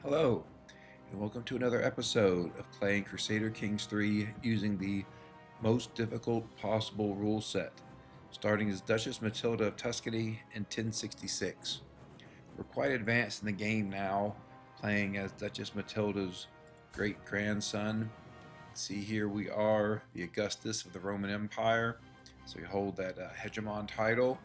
Hello, and welcome to another episode of playing Crusader Kings 3 using the most difficult possible rule set, starting as Duchess Matilda of Tuscany in 1066. We're quite advanced in the game now, playing as Duchess Matilda's great grandson. See, here we are, the Augustus of the Roman Empire, so we hold that hegemon title.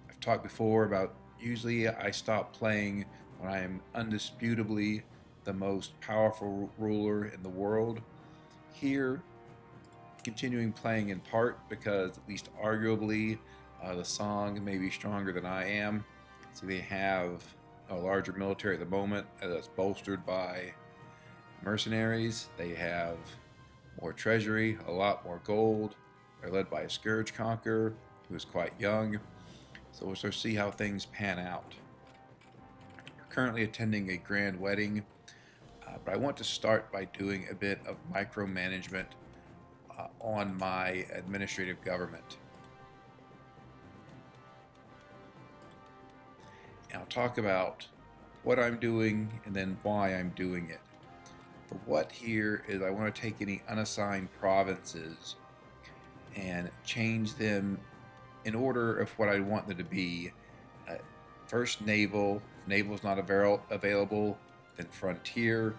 I've talked before about usually I stop playing when I am undisputably the most powerful ruler in the world. Here, continuing playing in part because, at least arguably, the song may be stronger than I am. So they have a larger military at the moment that's bolstered by mercenaries. They have more treasury, a lot more gold. They're led by a scourge conqueror who is quite young. So we'll sort of see how things pan out. We're currently attending a grand wedding, but I want to start by doing a bit of micromanagement on my administrative government. And I'll talk about what I'm doing and then why I'm doing it. The what here is I want to take any unassigned provinces and change them in order of what I want them to be. First naval. If naval is not available, then frontier.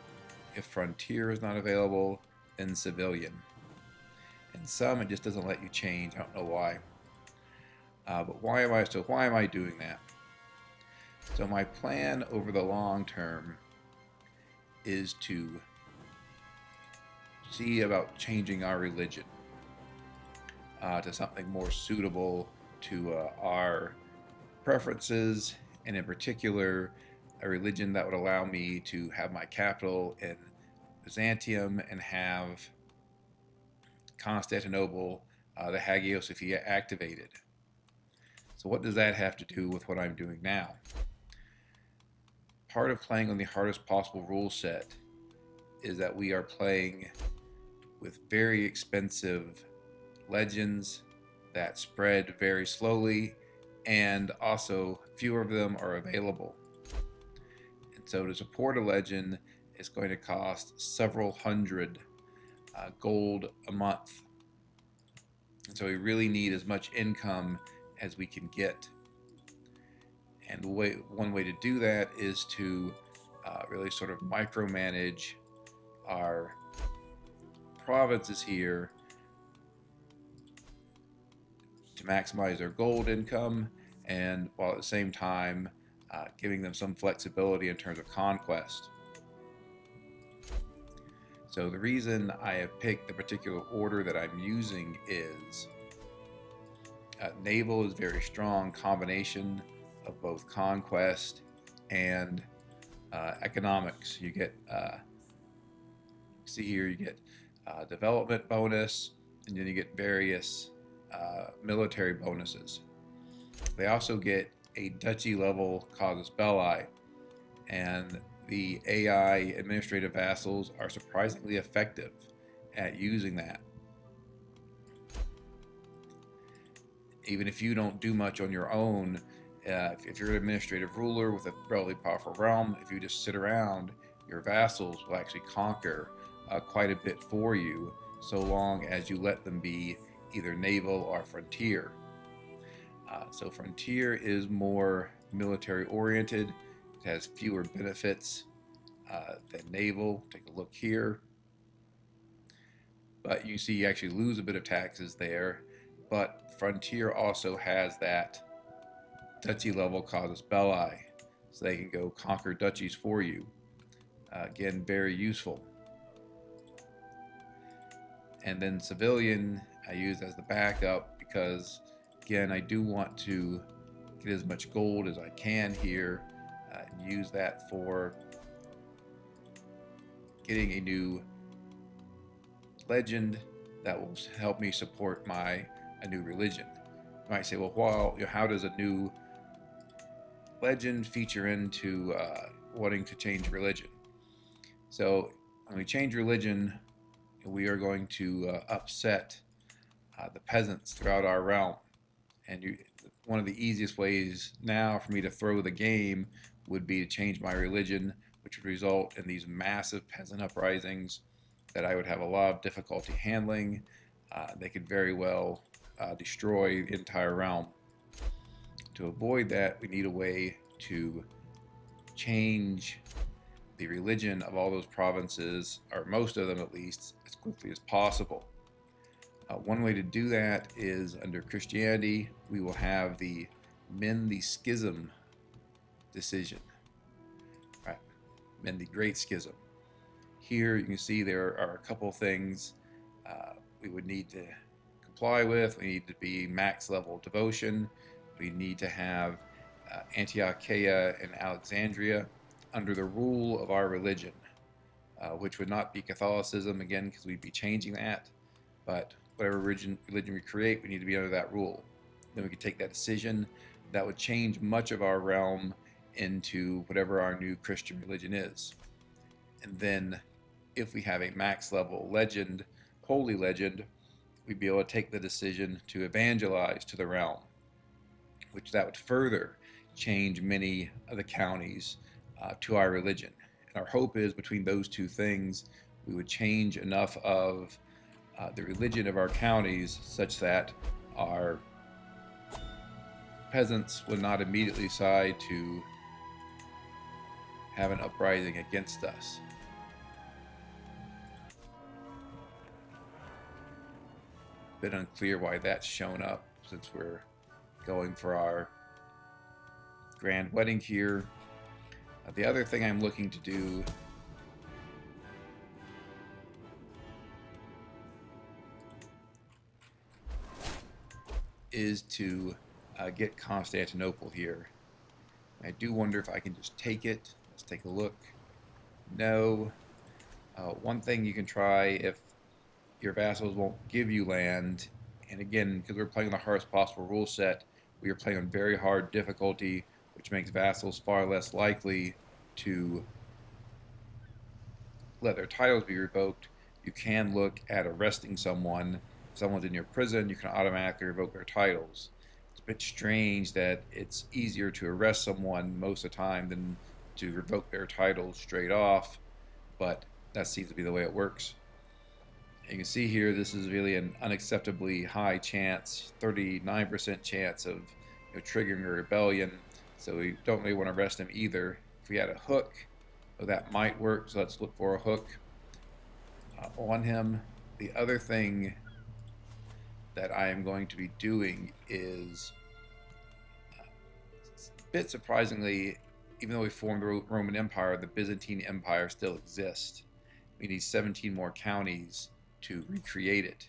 If frontier is not available, then civilian. In some, it just doesn't let you change. I don't know why. But why am I doing that? So my plan over the long term is to see about changing our religion to something more suitable to our preferences, and in particular, a religion that would allow me to have my capital in Byzantium and have Constantinople, the Hagia Sophia, activated. So what does that have to do with what I'm doing now? Part of playing on the hardest possible rule set is that we are playing with very expensive legends that spread very slowly, and also fewer of them are available. And so to support a legend, it's going to cost several hundred gold a month. And so we really need as much income as we can get. And one way to do that is to really sort of micromanage our provinces here to maximize their gold income, and while at the same time giving them some flexibility in terms of conquest. So the reason I have picked the particular order that I'm using is naval is very strong combination of both conquest and economics. You get see here, you get development bonus, and then you get various military bonuses. They also get a duchy level casus belli, and the AI administrative vassals are surprisingly effective at using that. Even if you don't do much on your own, if you're an administrative ruler with a relatively powerful realm, if you just sit around, your vassals will actually conquer quite a bit for you, so long as you let them be either naval or frontier. So frontier is more military oriented. It has fewer benefits than naval. Take a look here. But you see you actually lose a bit of taxes there. But frontier also has that duchy level casus belli, so they can go conquer duchies for you. Again, very useful. And then civilian I use as the backup because, again, I do want to get as much gold as I can here and use that for getting a new legend that will help me support a new religion. You might say, well, how does a new legend feature into wanting to change religion? So when we change religion, we are going to upset the peasants throughout our realm. And one of the easiest ways now for me to throw the game would be to change my religion, which would result in these massive peasant uprisings that I would have a lot of difficulty handling. They could very well destroy the entire realm. To avoid that, we need a way to change the religion of all those provinces, or most of them at least, as quickly as possible. One way to do that is under Christianity, we will have the mend the schism decision. Right. Mend the Great Schism. Here you can see there are a couple things we would need to comply with. We need to be max level devotion. We need to have Antiochia and Alexandria under the rule of our religion, which would not be Catholicism, again, because we'd be changing that. But whatever religion we create, we need to be under that rule. Then we could take that decision. That would change much of our realm into whatever our new Christian religion is. And then if we have a max level legend, holy legend, we'd be able to take the decision to evangelize to the realm, which that would further change many of the counties to our religion. And our hope is between those two things, we would change enough of the religion of our counties such that our peasants would not immediately decide to have an uprising against us. A bit unclear why that's shown up since we're going for our grand wedding here. The other thing I'm looking to do is to get Constantinople here. I do wonder if I can just take it. Let's take a look. No. One thing you can try if your vassals won't give you land, and again, because we're playing the hardest possible rule set, we are playing on very hard difficulty, which makes vassals far less likely to let their titles be revoked. You can look at arresting someone. If someone's in your prison, you can automatically revoke their titles. It's a bit strange that it's easier to arrest someone most of the time than to revoke their titles straight off, but that seems to be the way it works. You can see here this is really an unacceptably high chance, 39% chance of triggering a rebellion, so we don't really want to arrest him either. If we had a hook, that might work, so let's look for a hook on him. The other thing that I am going to be doing is, a bit surprisingly, even though we formed the Roman Empire, the Byzantine Empire still exists. We need 17 more counties to recreate it.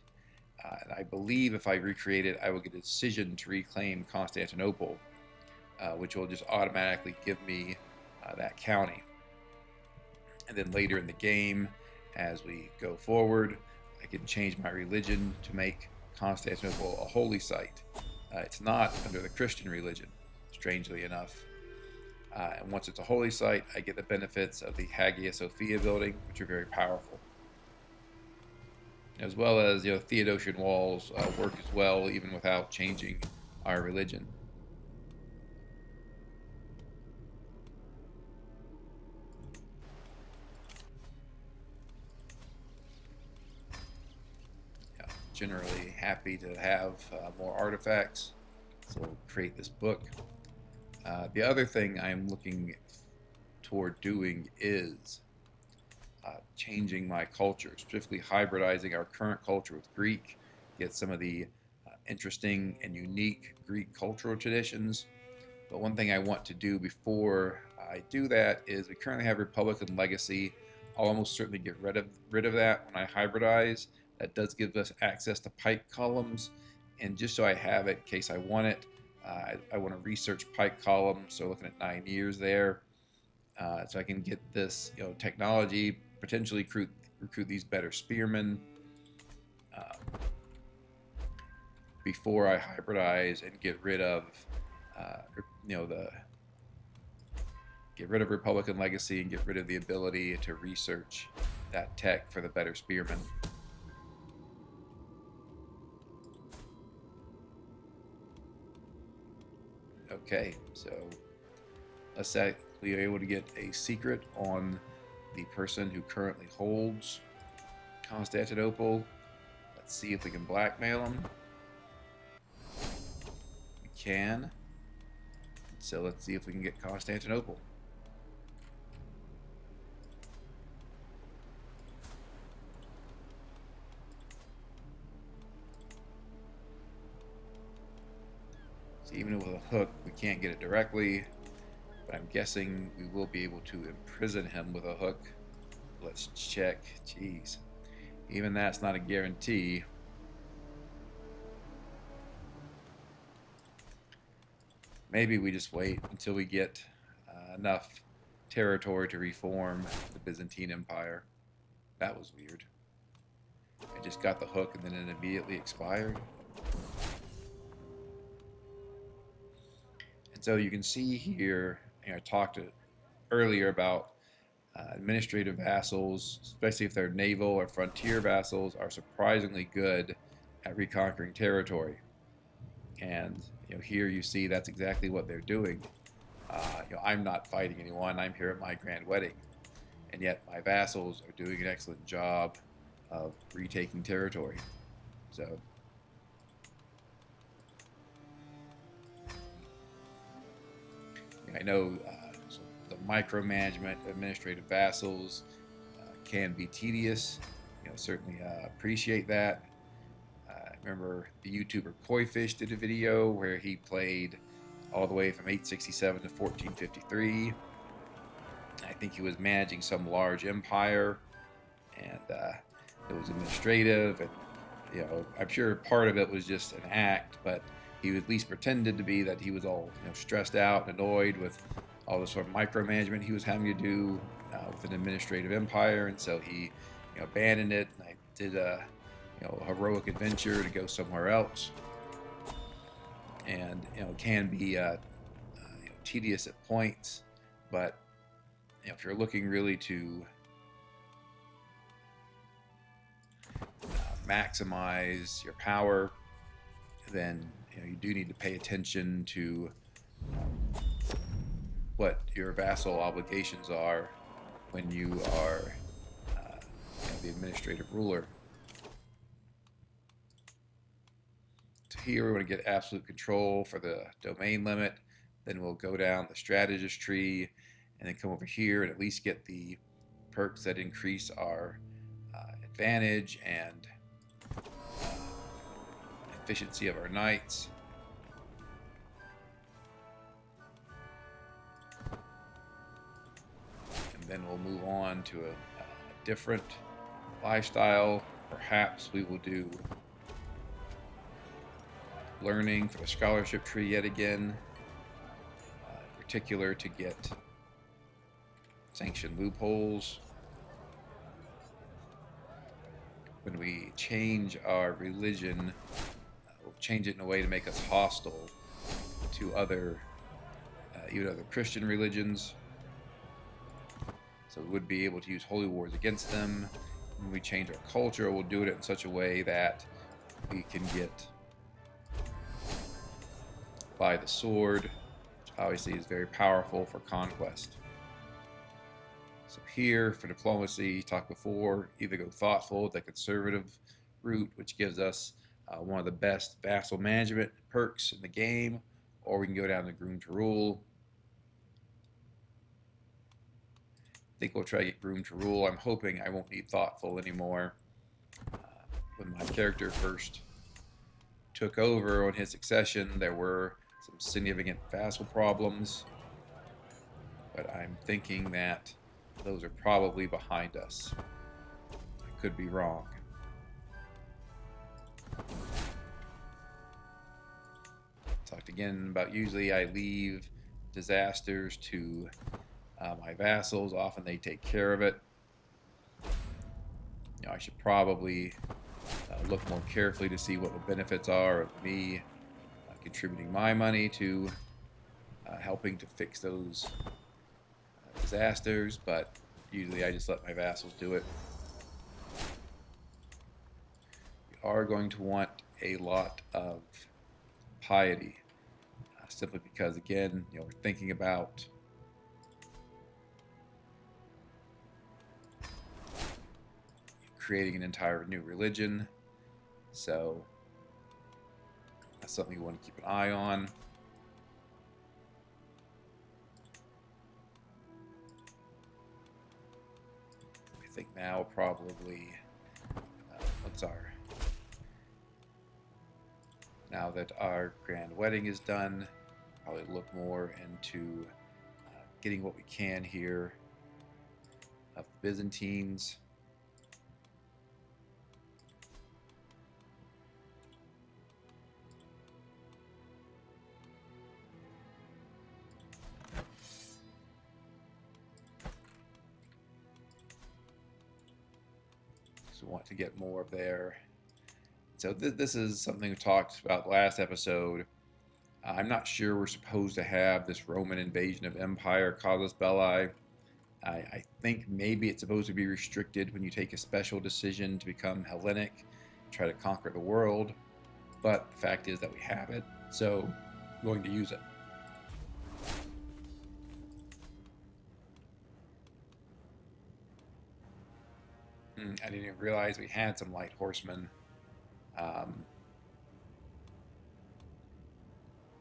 And I believe if I recreate it, I will get a decision to reclaim Constantinople, which will just automatically give me that county. And then later in the game, as we go forward, I can change my religion to make Constantinople a holy site. It's not under the Christian religion, strangely enough. And once it's a holy site, I get the benefits of the Hagia Sophia building, which are very powerful. As well as, Theodosian walls work as well, even without changing our religion. Generally happy to have more artifacts, so we'll create this book. The other thing I'm looking toward doing is changing my culture, specifically hybridizing our current culture with Greek, get some of the interesting and unique Greek cultural traditions. But one thing I want to do before I do that is we currently have Republican legacy. I'll almost certainly get rid of that when I hybridize. That does give us access to pike columns, and just so I have it in case I want it, I want to research pike columns, so looking at 9 years there, so I can get this technology, potentially recruit these better spearmen before I hybridize and get rid of get rid of Republican legacy and get rid of the ability to research that tech for the better spearmen. Okay, so let's say we are able to get a secret on the person who currently holds Constantinople. Let's see if we can blackmail him. We can. So let's see if we can get Constantinople. So even with a hook, we can't get it directly, but I'm guessing we will be able to imprison him with a hook. Let's check. Jeez. Even that's not a guarantee. Maybe we just wait until we get enough territory to reform the Byzantine Empire. That was weird. I just got the hook and then it immediately expired. And so you can see here, I talked earlier about administrative vassals, especially if they're naval or frontier vassals, are surprisingly good at reconquering territory. And here you see that's exactly what they're doing. I'm not fighting anyone. I'm here at my grand wedding, and yet my vassals are doing an excellent job of retaking territory. So I know so the micromanagement administrative vassals can be tedious. Certainly appreciate that. I remember the YouTuber Koifish did a video where he played all the way from 867 to 1453. I think he was managing some large empire, and it was administrative, and I'm sure part of it was just an act, but he at least pretended to be that he was all stressed out and annoyed with all the sort of micromanagement he was having to do with an administrative empire, and so he abandoned it. And I did a heroic adventure to go somewhere else, and it can be tedious at points, but if you're looking really to maximize your power, then you do need to pay attention to what your vassal obligations are when you are the administrative ruler. So here we want to get absolute control for the domain limit. Then we'll go down the strategist tree and then come over here and at least get the perks that increase our advantage and efficiency of our knights. And then we'll move on to a different lifestyle. Perhaps we will do learning for the scholarship tree yet again, in particular to get sanctioned loopholes. When we change our religion, we'll change it in a way to make us hostile to even other Christian religions. So we would be able to use holy wars against them. When we change our culture, we'll do it in such a way that we can get by the sword, which obviously is very powerful for conquest. So here, for diplomacy, talked before, either go thoughtful, the conservative route, which gives us one of the best vassal management perks in the game, or we can go down to groom to rule. I think we'll try to get groom to rule. I'm hoping I won't need thoughtful anymore. When my character first took over on his succession, there were some significant vassal problems, but I'm thinking that those are probably behind us. I could be wrong. Talked again about usually I leave disasters to my vassals. Often they take care of it. I should probably look more carefully to see what the benefits are of me contributing my money to helping to fix those disasters, but usually I just let my vassals do it. We are going to want a lot of piety. simply because, again, we're thinking about creating an entire new religion. So that's something we want to keep an eye on. I think now probably now that our grand wedding is done, probably look more into getting what we can here of the Byzantines. So we want to get more of there. So this is something we talked about last episode. I'm not sure we're supposed to have this Roman invasion of empire, casus belli. I think maybe it's supposed to be restricted when you take a special decision to become Hellenic, try to conquer the world. But the fact is that we have it, so I'm going to use it. I didn't even realize we had some light horsemen.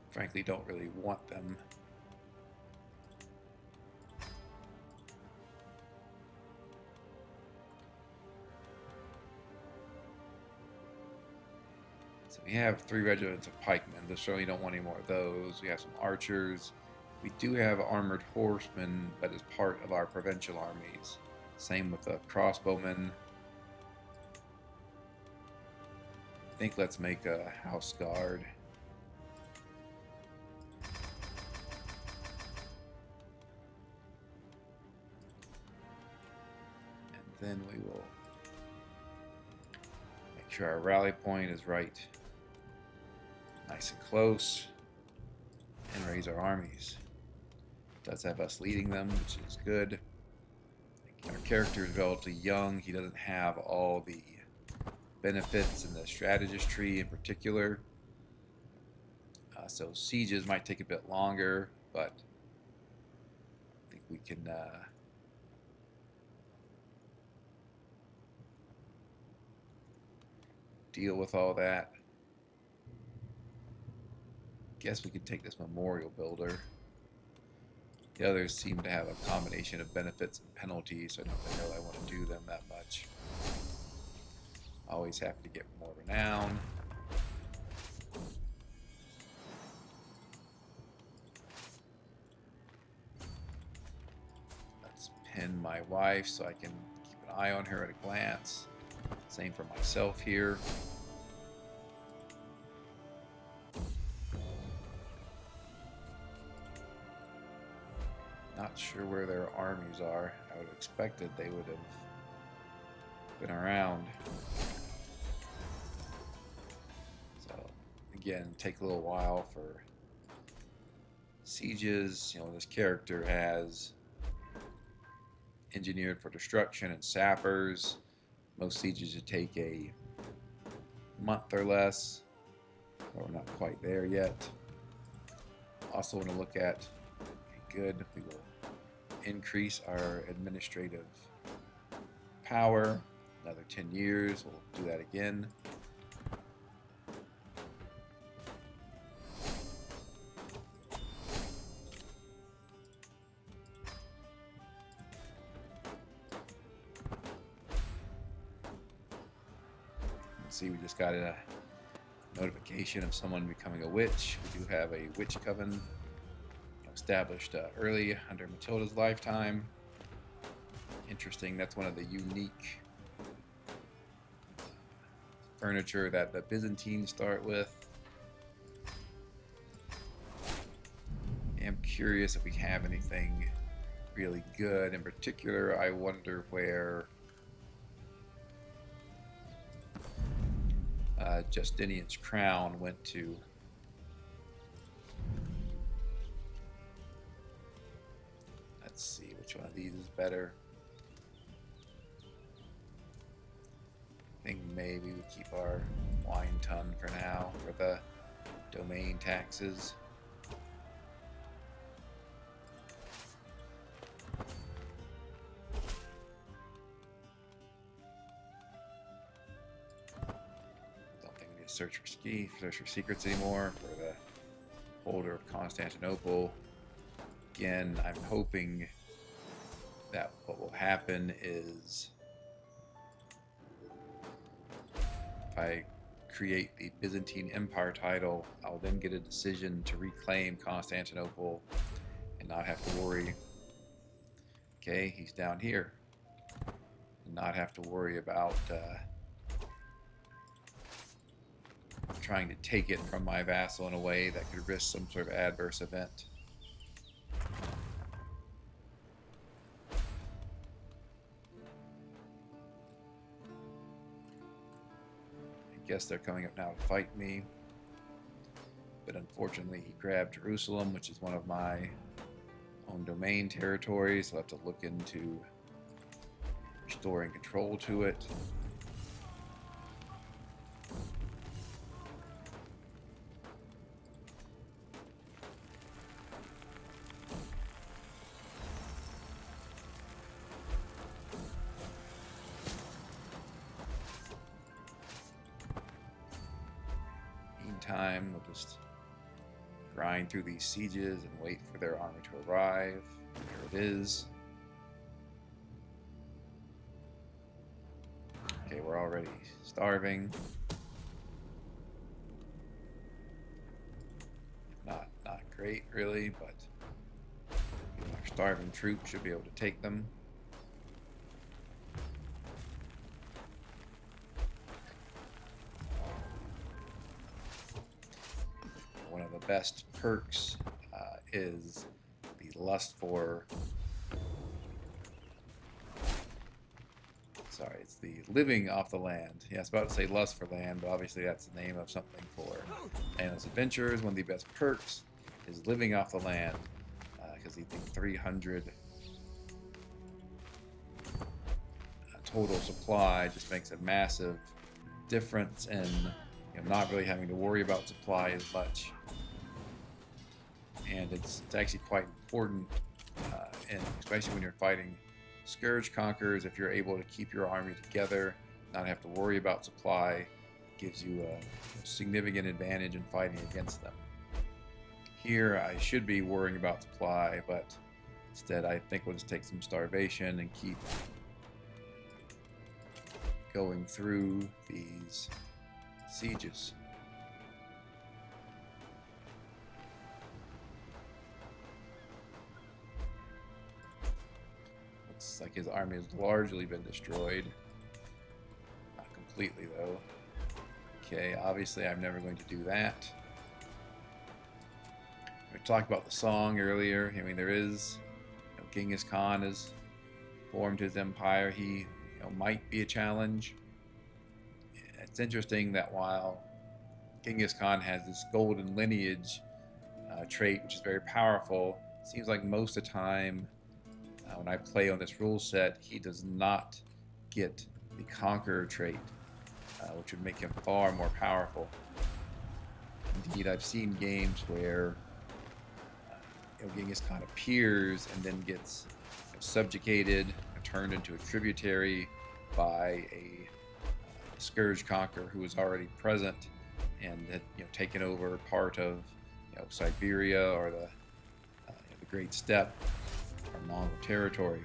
Frankly, don't really want them. So we have 3 regiments of pikemen. We certainly don't want any more of those. We have some archers. We do have armored horsemen, but as part of our provincial armies. Same with the crossbowmen. I think let's make a house guard. And then we will make sure our rally point is right, nice and close, and raise our armies. It does have us leading them, which is good. Our character is relatively young. He doesn't have all the benefits in the strategist tree in particular. So sieges might take a bit longer, but I think we can deal with all that. Guess we could take this memorial builder. The others seem to have a combination of benefits and penalties, so I don't think I want to do them that much. Always happy to get more renown. Let's pin my wife so I can keep an eye on her at a glance. Same for myself here. Not sure where their armies are. I would have expected they would have been around. So again, take a little while for sieges. This character has engineered for destruction and sappers. Most sieges would take a month or less, but we're not quite there yet. Also want to look at, good, we will increase our administrative power. Another 10 years, we'll do that again. See, we just got a notification of someone becoming a witch. We do have a witch coven established early under Matilda's lifetime. Interesting, that's one of the unique furniture that the Byzantines start with. I'm curious if we have anything really good. In particular, I wonder where Justinian's crown went to. Let's see which one of these is better. I think maybe we keep our wine ton for now for the domain taxes. search for secrets anymore for the holder of Constantinople. Again, I'm hoping that what will happen is if I create the Byzantine Empire title, I'll then get a decision to reclaim Constantinople and not have to worry. Okay, he's down here. And not have to worry about trying to take it from my vassal in a way that could risk some sort of adverse event. I guess they're coming up now to fight me. But unfortunately, he grabbed Jerusalem, which is one of my own domain territories. So I'll have to look into restoring control to it. Meantime, we'll just grind through these sieges and wait for their army to arrive. There it is. Okay, we're already starving. Not great, really, but our starving troops should be able to take them. One of the best perks is the lust for... Sorry, it's the living off the land. Yeah, I was about to say lust for land, but obviously that's the name of something for landless adventurers. One of the best perks is living off the land, because the 300 total supply just makes a massive difference in not really having to worry about supply as much. And it's actually quite important, and especially when you're fighting scourge conquerors, if you're able to keep your army together, not have to worry about supply, it gives you a significant advantage in fighting against them. Here, I should be worrying about supply, but instead I think we'll just take some starvation and keep going through these sieges. Looks like his army has largely been destroyed. Not completely, though. Okay, obviously I'm never going to do that. We talked about the song earlier. I mean, there is, Genghis Khan has formed his empire. He might be a challenge. It's interesting that while Genghis Khan has this golden lineage trait, which is very powerful, it seems like most of the time when I play on this rule set, he does not get the conqueror trait, which would make him far more powerful. Indeed, I've seen games where Genghis Khan appears and then gets subjugated, turned into a tributary by a scourge conqueror who was already present and had taken over part of Siberia or the Great Steppe or Mongol territory.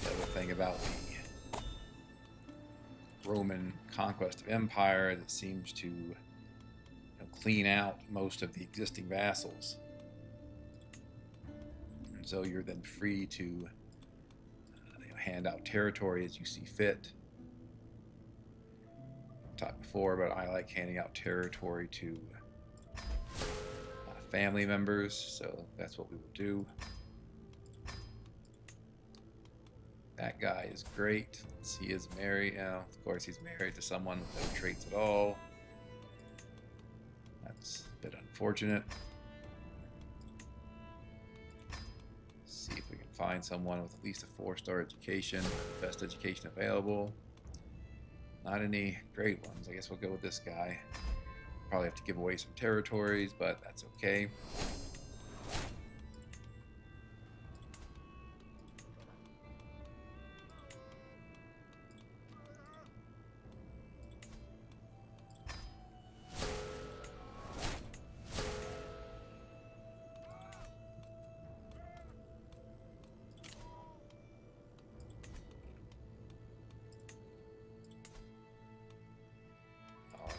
The other thing about the Roman conquest of empire that seems to clean out most of the existing vassals, and so you're then free to hand out territory as you see fit. I talked before, but I like handing out territory to family members, so that's what we will do. That guy is great. He is married. Of course, he's married to someone with no traits at all. That's a bit unfortunate. Let's see if we can find someone with at least a 4-star education, the best education available. Not any great ones. I guess we'll go with this guy. Probably have to give away some territories, but that's okay.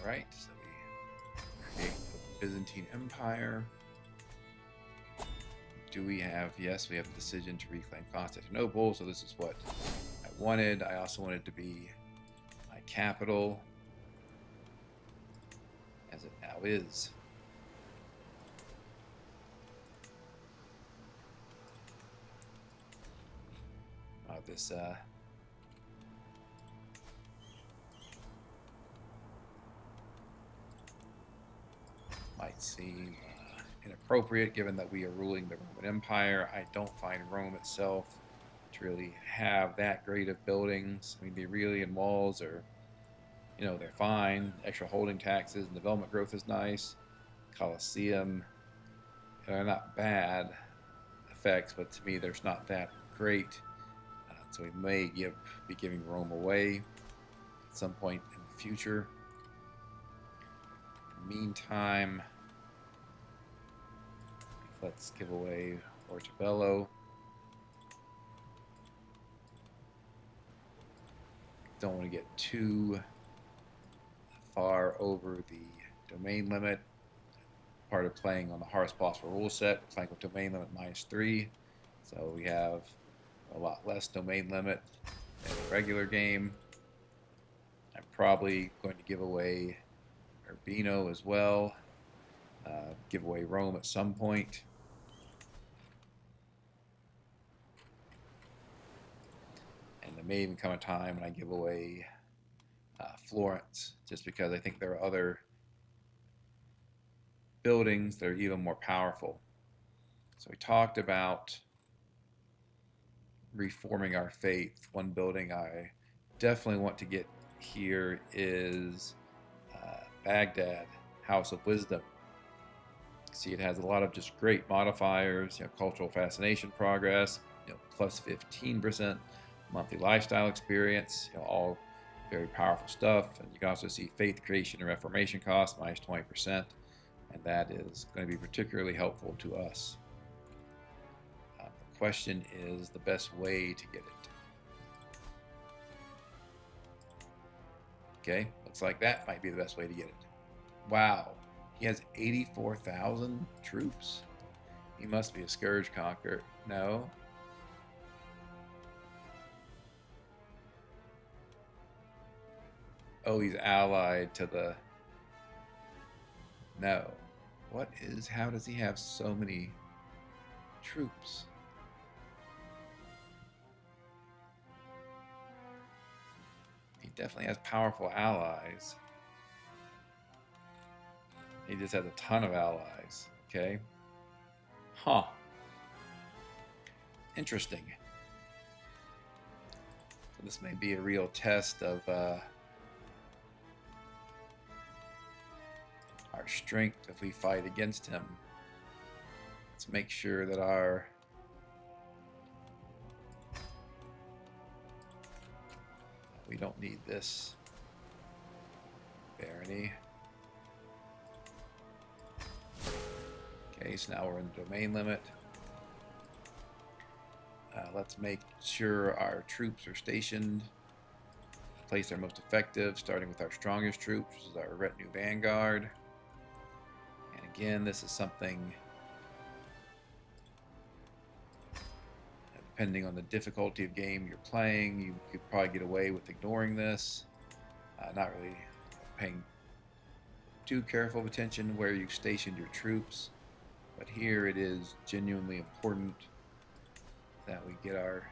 Alright, so we create the Byzantine Empire. Do we have, yes, we have the decision to reclaim Constantinople, so this is what I wanted. I also wanted to be my capital, as it now is. This might seem inappropriate given that we are ruling the Roman Empire. I don't find Rome itself to really have that great of buildings. I mean, the Aurelian walls are, you know, they're fine. Extra holding taxes and development growth is nice. Colosseum, they're not bad effects, but to me, there's not that great. So we may be giving Rome away at some point in the future. In the meantime, let's give away Ortobello. Don't want to get too far over the domain limit. Part of playing on the hardest possible rule set, playing with domain limit -3. So we have a lot less domain limit than a regular game. I'm probably going to give away Urbino as well. Give away Rome at some point. And there may even come a time when I give away Florence, just because I think there are other buildings that are even more powerful. So we talked about reforming our faith. One building I definitely want to get here is Baghdad, House of Wisdom. See, it has a lot of just great modifiers, you know, cultural fascination progress, you know, plus 15% monthly lifestyle experience, you know, all very powerful stuff. And you can also see faith creation and reformation costs -20%, and that is going to be particularly helpful to us. The question is the best way to get it. Okay, looks like that might be the best way to get it. Wow, he has 84,000 troops. He must be a scourge conqueror. No. Oh, he's allied to the... No. How does he have so many troops? He definitely has powerful allies. He just has a ton of allies. Okay. Huh. Interesting. So this may be a real test of our strength if we fight against him. Let's make sure that we don't need this barony. Okay, so now we're in the domain limit. Let's make sure our troops are stationed. Place our most effective, starting with our strongest troops, which is our retinue vanguard. And again, this is something, depending on the difficulty of game you're playing, you could probably get away with ignoring this. Not really paying too careful of attention where you stationed your troops. But here it is genuinely important that we get our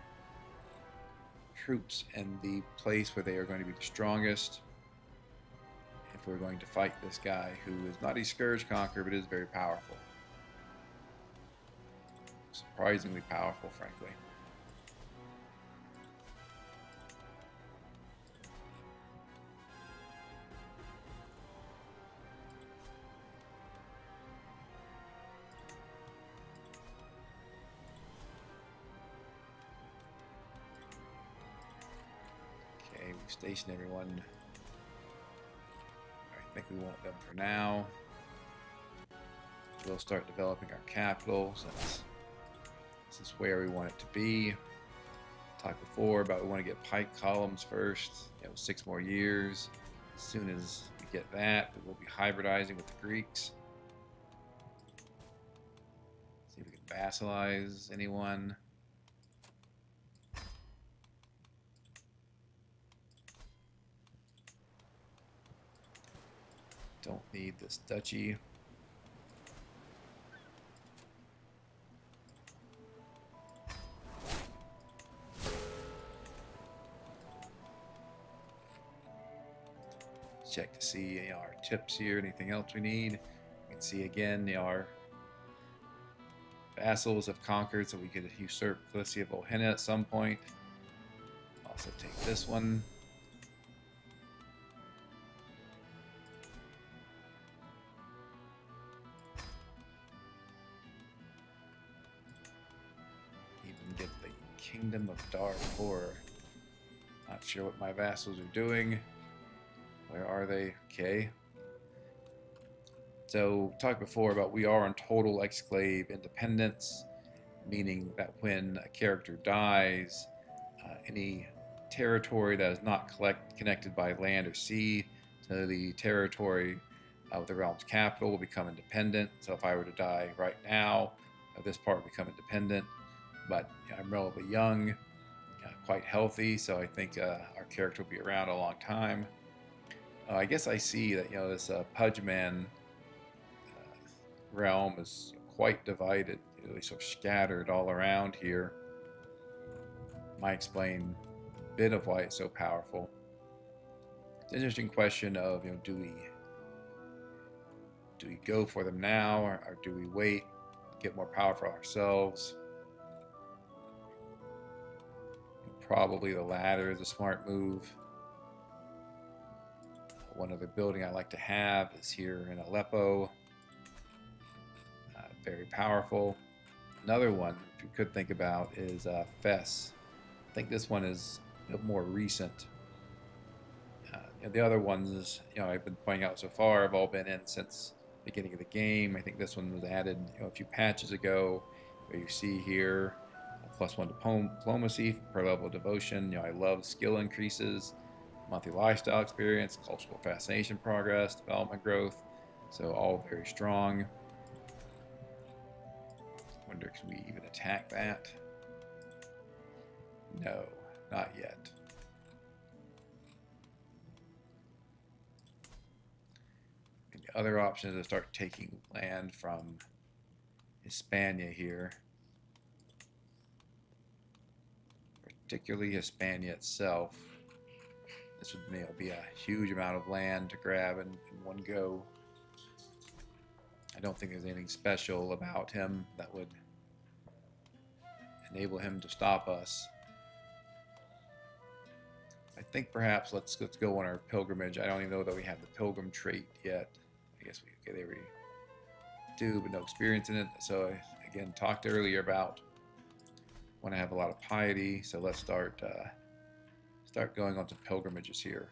troops in the place where they are going to be the strongest if we're going to fight this guy who is not a scourge conqueror but is very powerful. Surprisingly powerful, frankly. Station everyone. I think we want them for now. We'll start developing our capital since this is where we want it to be. Talked before about we want to get pike columns first. 6 more years. As soon as we get that, but we'll be hybridizing with the Greeks. See if we can vassalize anyone. Don't need this duchy. Check to see our tips here, anything else we need. You can see again, our vassals have conquered, so we could usurp Felicity of Olhena at some point. Also take this one. Even get the Kingdom of Darfur. Not sure what my vassals are doing. Where are they? Okay. So, talked before about we are on total exclave independence, meaning that when a character dies, any territory that is not connected by land or sea to the territory of the realm's capital will become independent. So, if I were to die right now, this part would become independent. But I'm relatively young, quite healthy, so I think our character will be around a long time. I guess I see that this Pudgeman realm is quite divided, sort of scattered all around here. Might explain a bit of why it's so powerful. It's an interesting question of do we go for them now, or do we wait, get more power for ourselves? Probably the latter is a smart move. One other building I like to have is here in Aleppo. Very powerful. Another one you could think about is Fes. I think this one is a bit more recent. The other ones, I've been pointing out so far have all been in since the beginning of the game. I think this one was added a few patches ago. Where you see here, +1 diplomacy per level of devotion. I love skill increases, monthly lifestyle experience, cultural fascination progress, development growth. So all very strong. Wonder, can we even attack that? No, not yet. And the other option is to start taking land from Hispania here. Particularly Hispania itself. This would be a huge amount of land to grab in one go. I don't think there's anything special about him that would enable him to stop us. I think perhaps let's go on our pilgrimage. I don't even know that we have the pilgrim trait yet. I guess there we do, but no experience in it. So I, again, talked earlier about when I have a lot of piety. So let's start going on to pilgrimages here.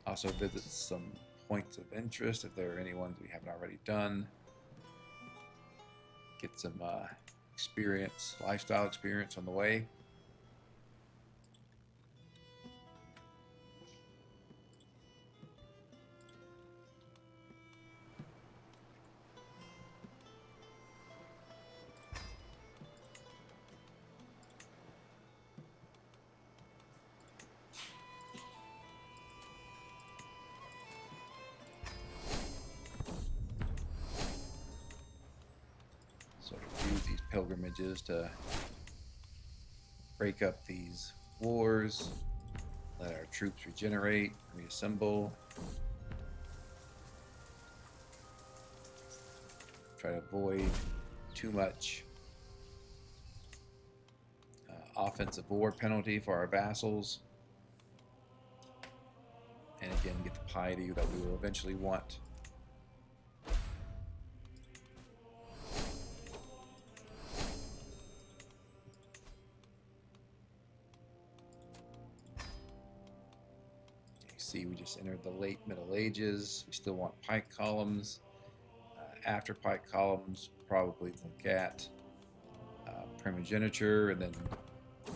Also visit some points of interest if there are any ones we haven't already done. Get some experience, lifestyle experience on the way. Sort of use these pilgrimages to break up these wars, let our troops regenerate, reassemble, try to avoid too much offensive war penalty for our vassals, and again get the piety that we will eventually want. See, we just entered the late Middle Ages. We still want pike columns. After pike columns, probably look at primogeniture and then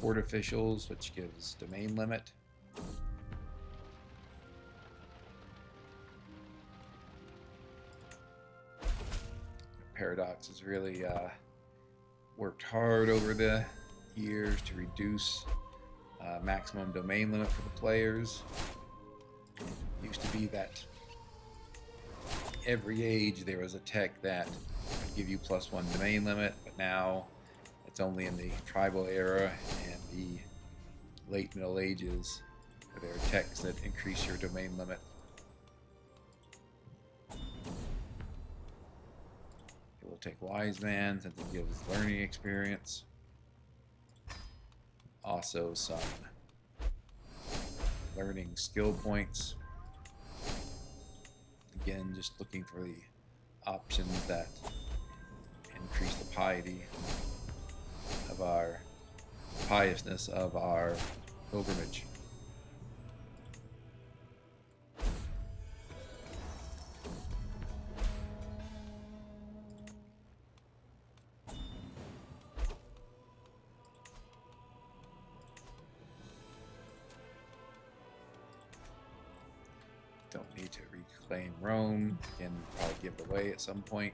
court officials, which gives domain limit. Paradox has really worked hard over the years to reduce maximum domain limit for the players. It used to be that every age there was a tech that would give you +1 domain limit, but now it's only in the tribal era and the late Middle Ages where there are techs that increase your domain limit. It will take Wise Man since it gives learning experience. Also some learning skill points. Again, just looking for the options that increase the piousness of our pilgrimage. Don't need to reclaim Rome. Again, probably give it away at some point.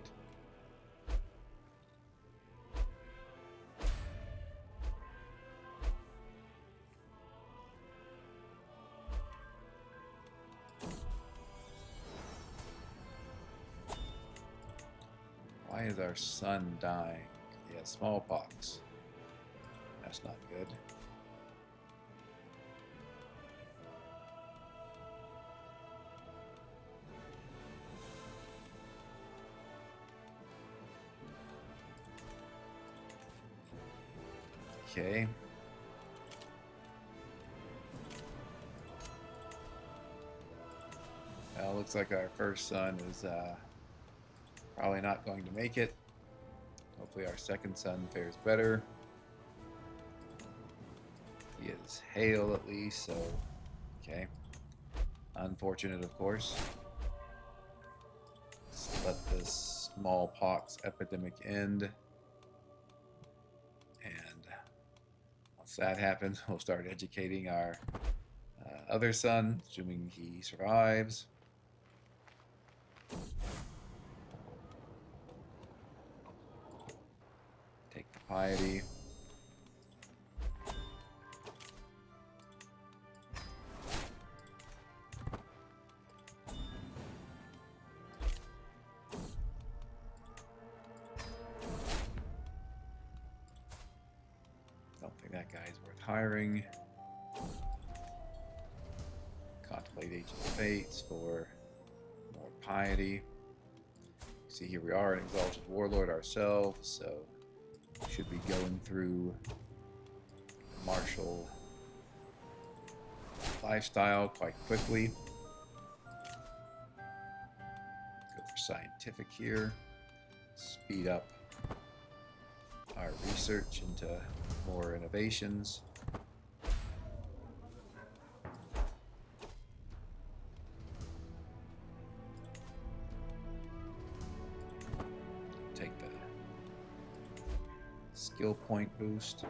Why is our son dying? He has smallpox. That's not good. Okay. Well, looks like our first son is probably not going to make it. Hopefully our second son fares better. He is hale at least, so okay. Unfortunate, of course. Let's let this smallpox epidemic end. And once that happens, we'll start educating our other son, assuming he survives. Take the piety. Don't think that guy's worth hiring. Contemplate Ancient Fates for more piety. See, here we are, an exalted warlord ourselves, so we should be going through martial lifestyle quite quickly. Go for scientific here. Speed up our research into more innovations. Take the skill point boost.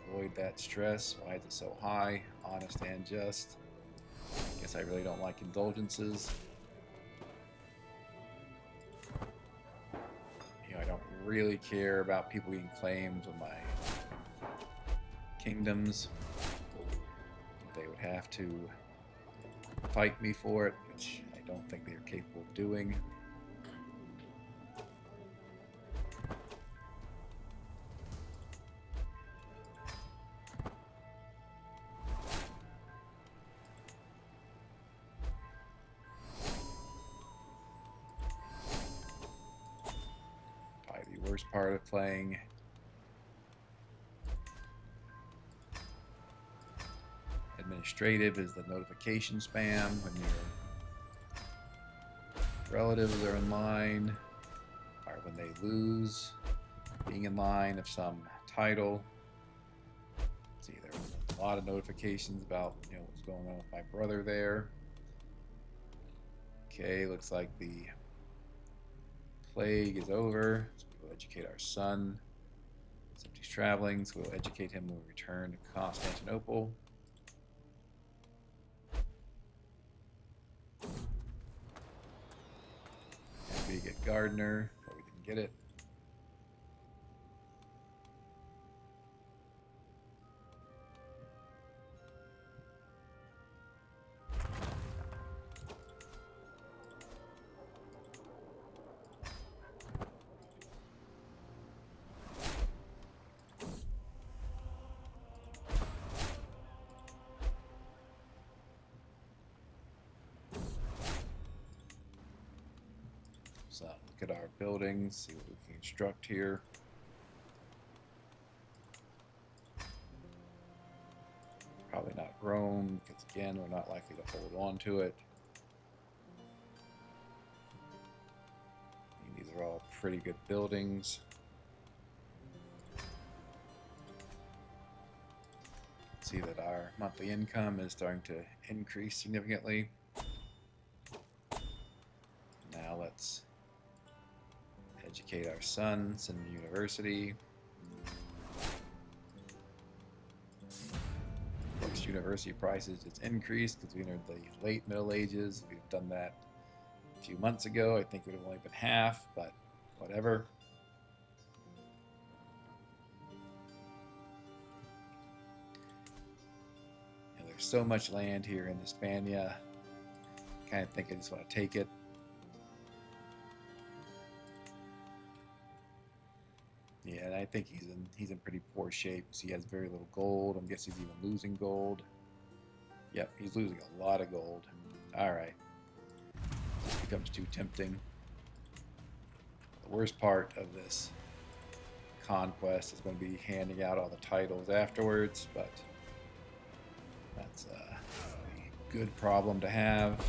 Avoid that stress. Why is it so high? Honest and just. Guess I really don't like indulgences. You know, I don't really care about people getting claims on my kingdoms. They would have to fight me for it, which I don't think they're capable of doing. Probably the worst part of playing administrative is the notification spam when your relatives are in line, or when they lose being in line of some title. See, there was a lot of notifications about what's going on with my brother there. Okay, looks like the plague is over, so we'll educate our son. Except he's traveling, so we'll educate him when we return to Constantinople. be a good gardener, but we didn't get it. So look at our buildings, see what we can construct here. Probably not Rome, because again, we're not likely to hold on to it. And these are all pretty good buildings. See that our monthly income is starting to increase significantly. Now let's educate our son, send him to university. Of course, university prices just increased because we entered the late Middle Ages. We've done that a few months ago. I think it would have only been half, but whatever. And there's so much land here in Hispania. I kind of think I just want to take it. Yeah, and I think he's in pretty poor shape. So he has very little gold. I'm guessing he's even losing gold. Yep, he's losing a lot of gold. All right, this becomes too tempting. The worst part of this conquest is going to be handing out all the titles afterwards, but that's a good problem to have.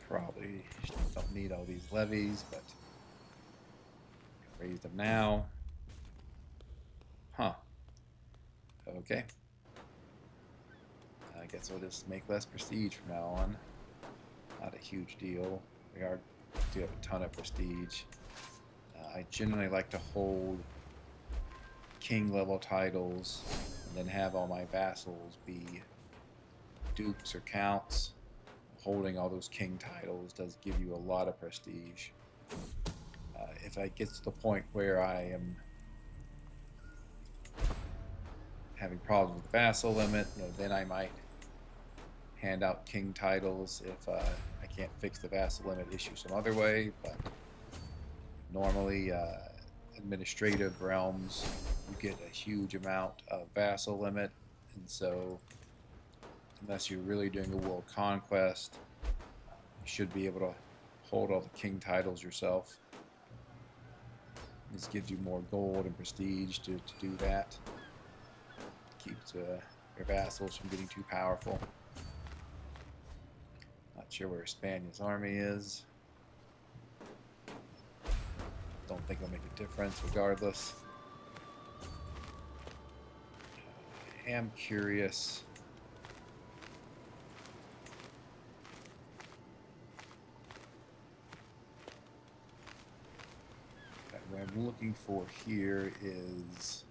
Probably don't need all these levies, but raise them now. Huh. Okay. I guess we'll just make less prestige from now on. Not a huge deal. We do have a ton of prestige. I generally like to hold king level titles and then have all my vassals be dukes or counts. Holding all those king titles does give you a lot of prestige. If I get to the point where I am having problems with the vassal limit, then I might hand out king titles if I can't fix the vassal limit issue some other way. But normally, administrative realms, you get a huge amount of vassal limit, and so unless you're really doing a world conquest, you should be able to hold all the king titles yourself. This gives you more gold and prestige to do that. Keeps your vassals from getting too powerful. Not sure where Spania's army is. Don't think it'll make a difference regardless. I am curious. What I'm looking for here is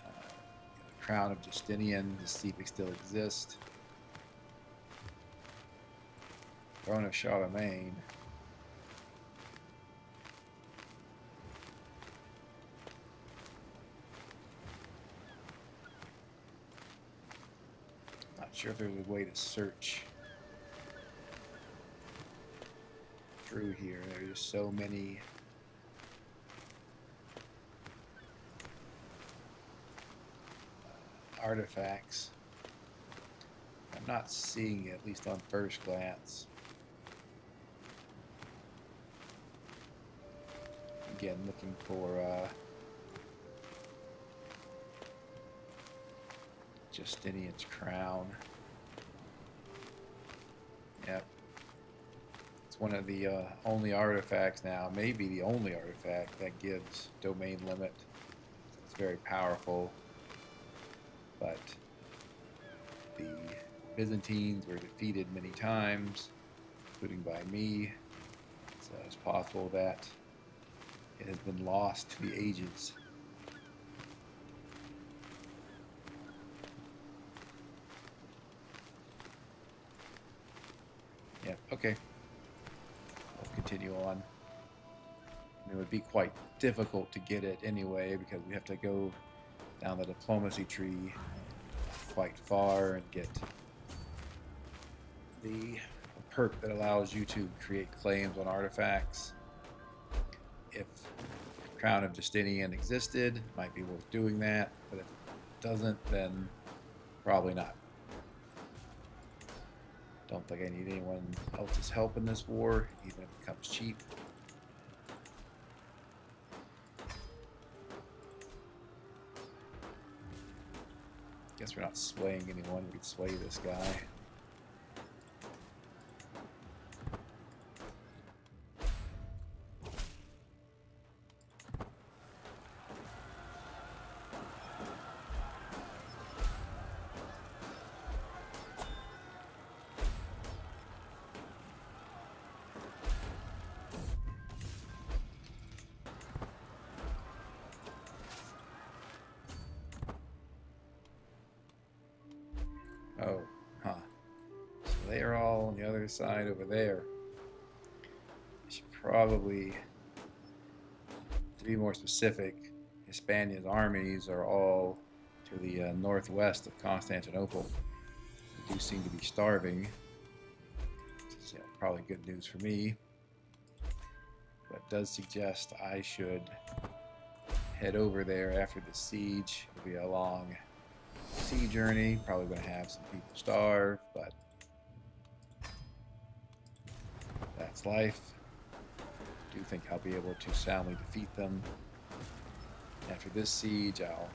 the crown of Justinian to see if it still exists. Throne of Charlemagne. Not sure if there's a way to search through here. There's so many artifacts. I'm not seeing it, at least on first glance. Again, looking for Justinian's crown. Yep. One of the only artifacts now, maybe the only artifact that gives domain limit. It's very powerful, but Byzantines were defeated many times, including by me, so it's possible that it has been lost to the ages. Yeah, okay. We'll continue on. It would be quite difficult to get it anyway because we have to go down the diplomacy tree quite far and get the perk that allows you to create claims on artifacts. If Crown of Justinian existed, it might be worth doing that, but if it doesn't, then probably not. Don't think I need anyone else's help in this war, even if it comes cheap. Guess we're not swaying anyone. We'd sway this guy. Oh, huh. So they are all on the other side over there. I should probably, to be more specific, Hispania's armies are all to the northwest of Constantinople. They do seem to be starving. Which is, probably good news for me. But it does suggest I should head over there after the siege. It'll be a long sea journey, probably going to have some people starve, but that's life. I do think I'll be able to soundly defeat them. After this siege, I'll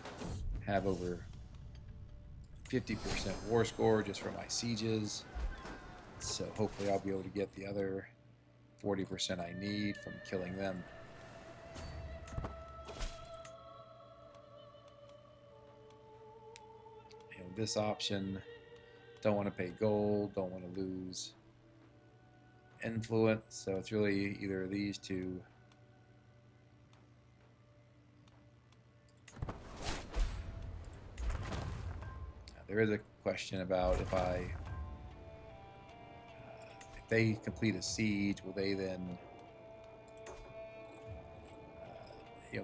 have over 50% war score just for my sieges, so hopefully I'll be able to get the other 40% I need from killing them. This option, don't want to pay gold, don't want to lose influence, so it's really either of these two. There is a question about if they complete a siege, will they then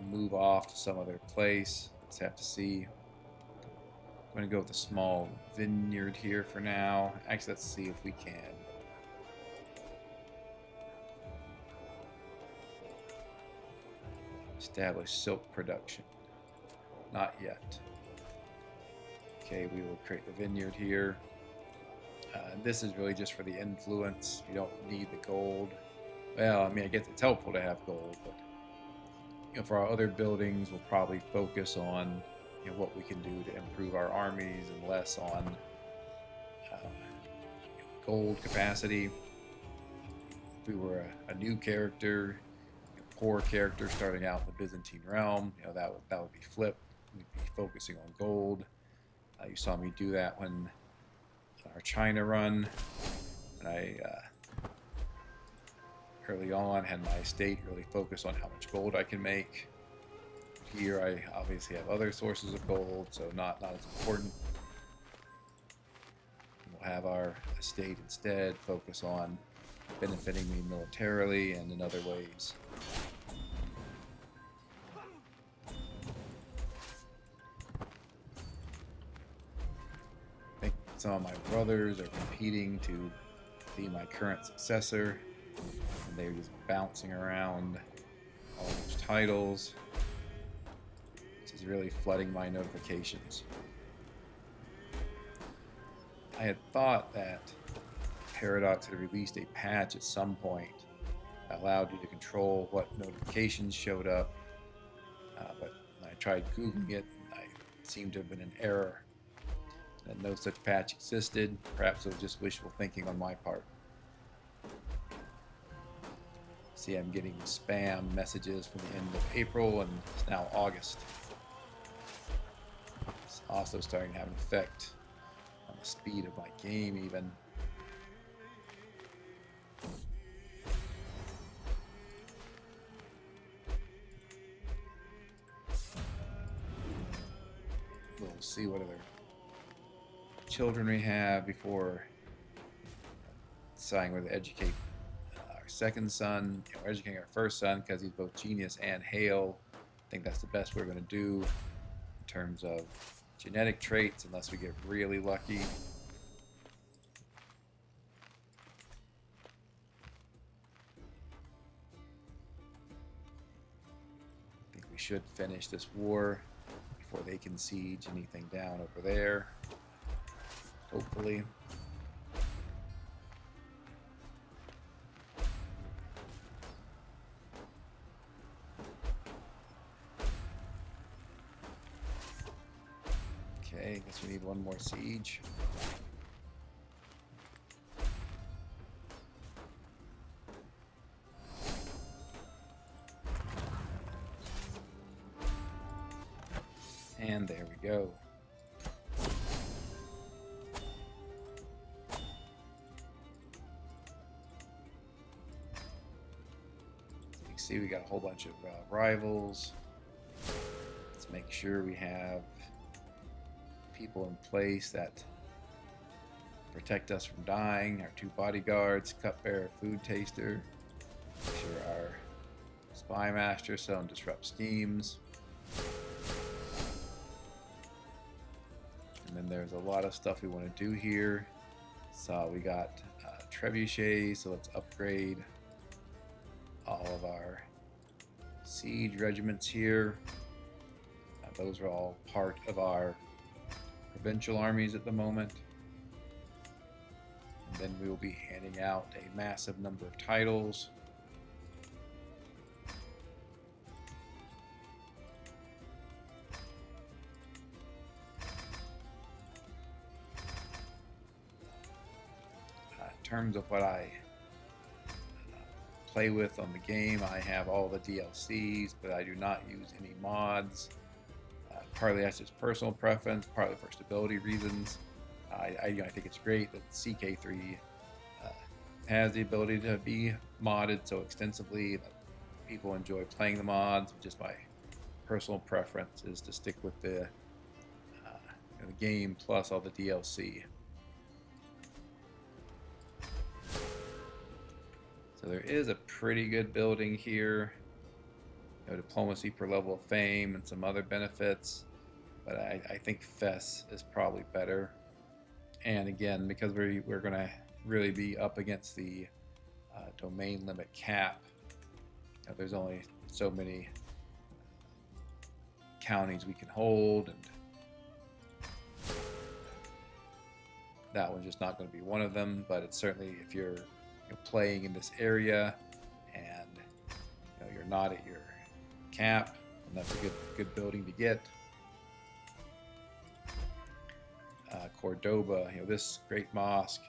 move off to some other place? Let's have to see. I'm going to go with a small vineyard here for now. Actually, let's see if we can. Establish silk production. Not yet. Okay, we will create the vineyard here. This is really just for the influence. You don't need the gold. Well, I mean, I guess it's helpful to have gold, but for our other buildings, we'll probably focus on what we can do to improve our armies and less on gold capacity. If we were a new character, poor character starting out in the Byzantine realm, that would be flipped. We'd be focusing on gold. You saw me do that when our China run, and I early on had my estate really focus on how much gold I can make. Here I obviously have other sources of gold, so not as important. We'll have our estate instead focus on benefiting me militarily and in other ways. I think some of my brothers are competing to be my current successor, and they're just bouncing around all those titles. Is really flooding my notifications. I had thought that Paradox had released a patch at some point that allowed you to control what notifications showed up, but when I tried Googling it, I seemed to have been in error. That no such patch existed. Perhaps it was just wishful thinking on my part. See, I'm getting spam messages from the end of April, and it's now August. Also starting to have an effect on the speed of my game even. We'll see what other children we have before deciding whether to educate our second son. We're educating our first son because he's both genius and hale. I think that's the best we're going to do in terms of genetic traits, unless we get really lucky. I think we should finish this war before they can siege anything down over there, hopefully. Okay, I guess we need one more siege. And there we go. So you can see we got a whole bunch of rivals. Let's make sure we have people in place that protect us from dying. Our 2 bodyguards, cupbearer, food taster. Make sure our spy master, so don't disrupt schemes. And then there's a lot of stuff we want to do here. So we got trebuchets, so let's upgrade all of our siege regiments here. Those are all part of our provincial armies at the moment. And then we will be handing out a massive number of titles. In terms of what I play with on the game, I have all the DLCs, but I do not use any mods. Partly that's just personal preference, partly for stability reasons. I think it's great that CK3 has the ability to be modded so extensively that people enjoy playing the mods. Just my personal preference is to stick with the game plus all the DLC. So there is a pretty good building here. Diplomacy per level of fame and some other benefits, but I think Fes is probably better. And again, because we're going to really be up against the domain limit cap, there's only so many counties we can hold, and that one's just not going to be one of them. But it's certainly, if you're playing in this area and you're not at your cap, and that's a good building to get. Cordoba, this great mosque,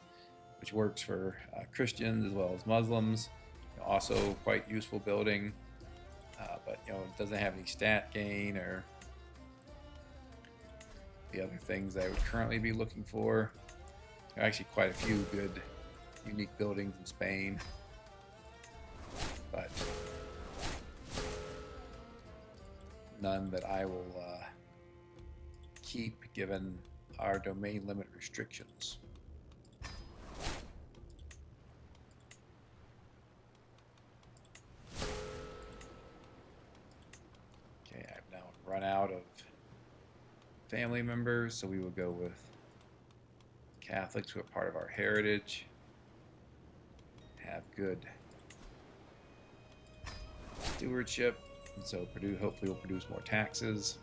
which works for Christians as well as Muslims, also quite useful building, but it doesn't have any stat gain or the other things I would currently be looking for. There are actually quite a few good unique buildings in Spain, but none that I will keep given our domain limit restrictions. Okay, I've now run out of family members, so we will go with Catholics who are part of our heritage, have good stewardship, and so hopefully we'll produce more taxes.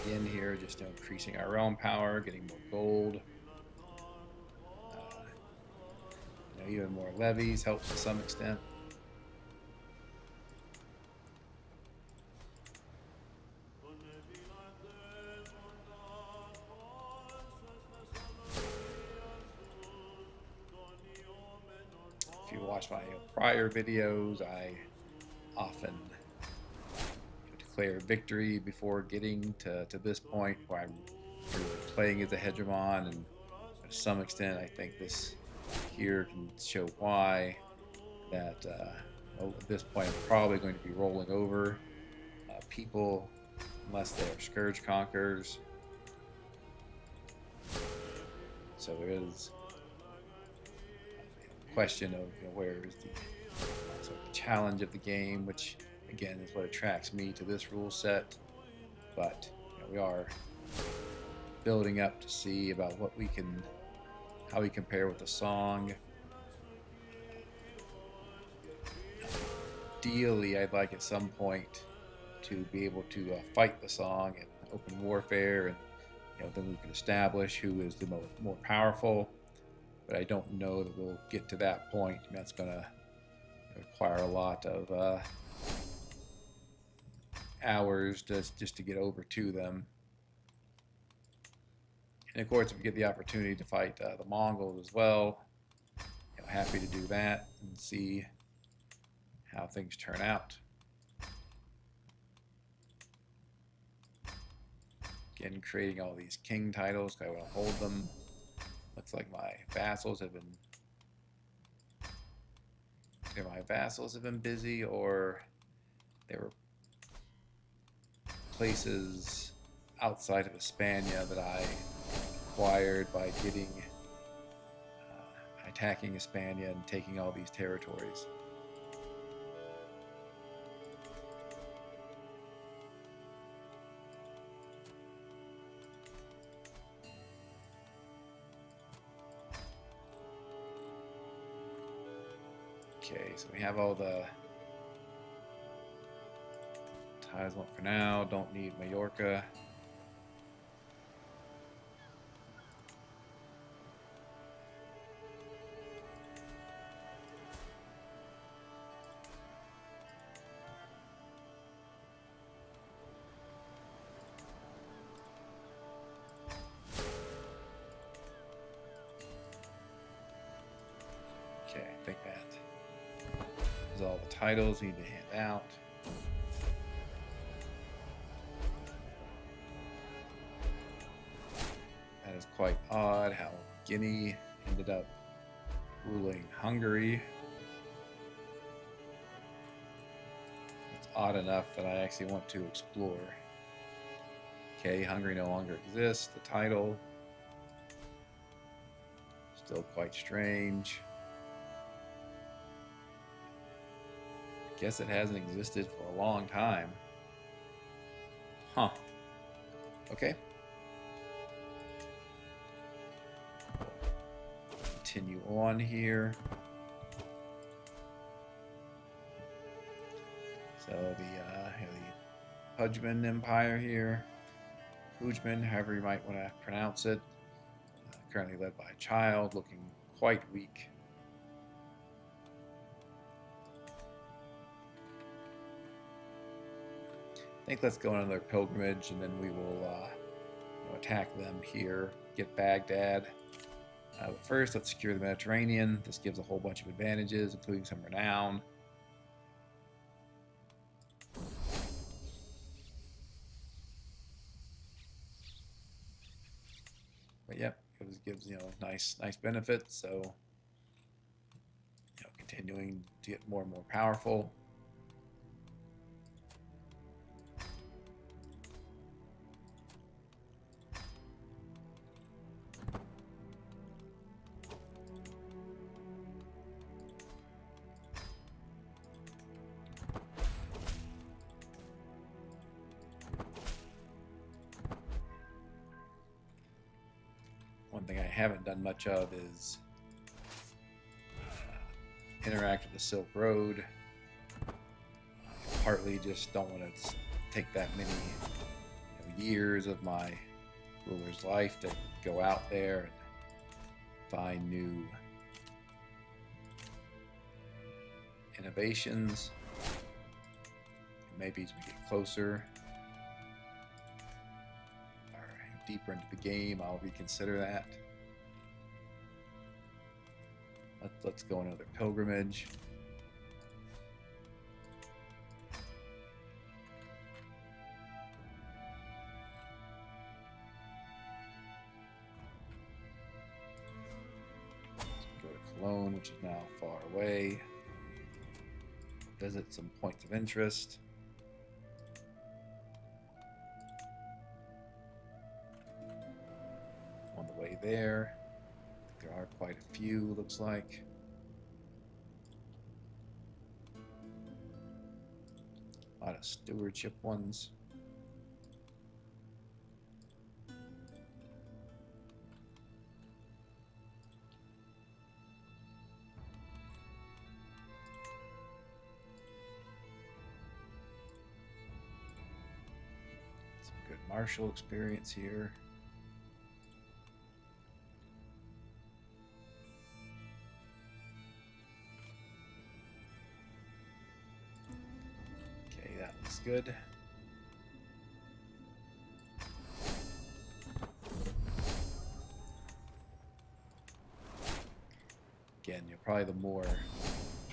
Again here, just increasing our realm power, getting more gold. even more levies helps to some extent. If you watch my prior videos, I often declare victory before getting to this point where I'm playing as a hegemon, and to some extent I think this here can show why that at this point I'm probably going to be rolling over people unless they are scourge conquerors. So there is a question of where is the sort of challenge of the game, which again is what attracts me to this rule set. But we are building up to see about what we can, how we compare with the song. Ideally, I'd like at some point to be able to fight the song in open warfare, and then we can establish who is the more powerful. But I don't know that we'll get to that point. And that's going to require a lot of hours just to get over to them. And of course, if we get the opportunity to fight the Mongols as well, happy to do that and see how things turn out. Again, creating all these king titles, I want to hold them. Looks like my vassals have been busy, or they were places outside of Hispania that I acquired by attacking Hispania and taking all these territories. Okay, so we have all the ties one for now. Don't need Majorca. Okay, I think that is all the titles we need to hand out. That is quite odd how Guinea ended up ruling Hungary. It's odd enough that I actually want to explore. Okay, Hungary no longer exists. The title, still quite strange. I guess it hasn't existed for a long time. Huh. Okay. Continue on here. So the Pujman Empire here, Pujman, however you might want to pronounce it, currently led by a child, looking quite weak. I think let's go on another pilgrimage, and then we will attack them here, get Baghdad. But first, let's secure the Mediterranean. This gives a whole bunch of advantages, including some renown. But yep, it gives nice benefits. So continuing to get more and more powerful. One thing I haven't done much of is interact with the Silk Road. Partly just don't want to take that many years of my ruler's life to go out there and find new innovations. Maybe as we get closer or deeper into the game, I'll reconsider that. Let's go another pilgrimage. Go to Cologne, which is now far away. Visit some points of interest. On the way there, there are quite a few, looks like. A lot of stewardship ones. Some good martial experience here. That looks good. Again, probably the more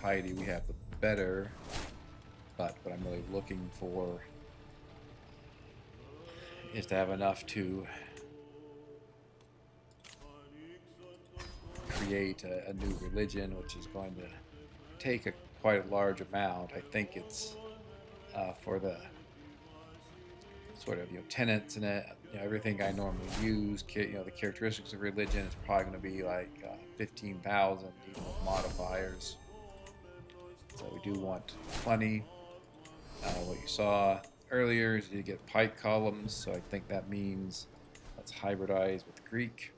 piety we have, the better. But what I'm really looking for is to have enough to create a new religion, which is going to take quite a large amount. I think it's for the sort of tenets and everything I normally use. The characteristics of religion is probably going to be like 15,000 even with modifiers. So we do want plenty. What you saw earlier is you get pike columns, so I think that means let's hybridize with Greek.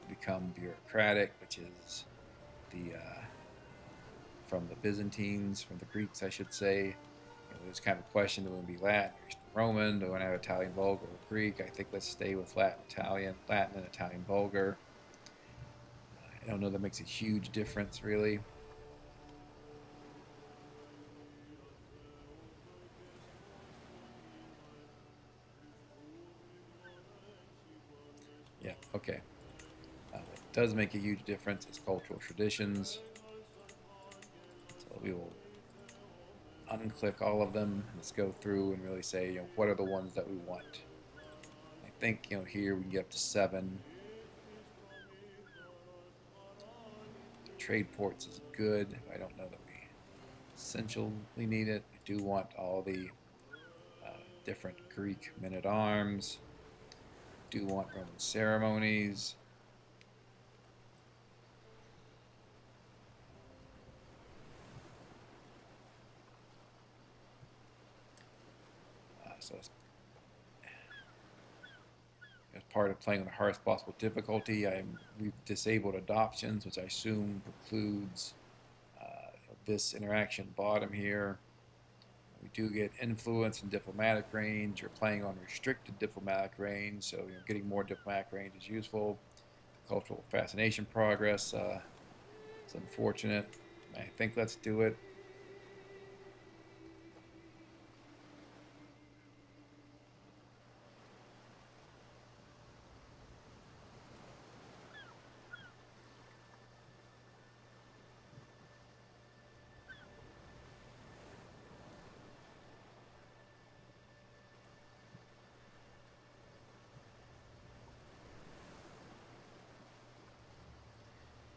Become bureaucratic, which is the from the Byzantines, from the Greeks, I should say. There's kind of a question: do we want to be Latin or Roman? Do we want to have Italian, Vulgar, or Greek? I think let's stay with Latin and Italian Vulgar. I don't know that makes a huge difference, really. Yeah, okay. What does make a huge difference is cultural traditions. So we will unclick all of them. Let's go through and really say, what are the ones that we want. I think, here we can get up to 7. The trade ports is good. I don't know that we essentially need it. We do want all the different Greek men-at-arms. Do want Roman ceremonies. So as part of playing on the hardest possible difficulty, we've disabled adoptions, which I assume precludes this interaction bottom here. We do get influence and diplomatic range. You're playing on restricted diplomatic range, so getting more diplomatic range is useful. Cultural fascination progress is unfortunate. I think let's do it.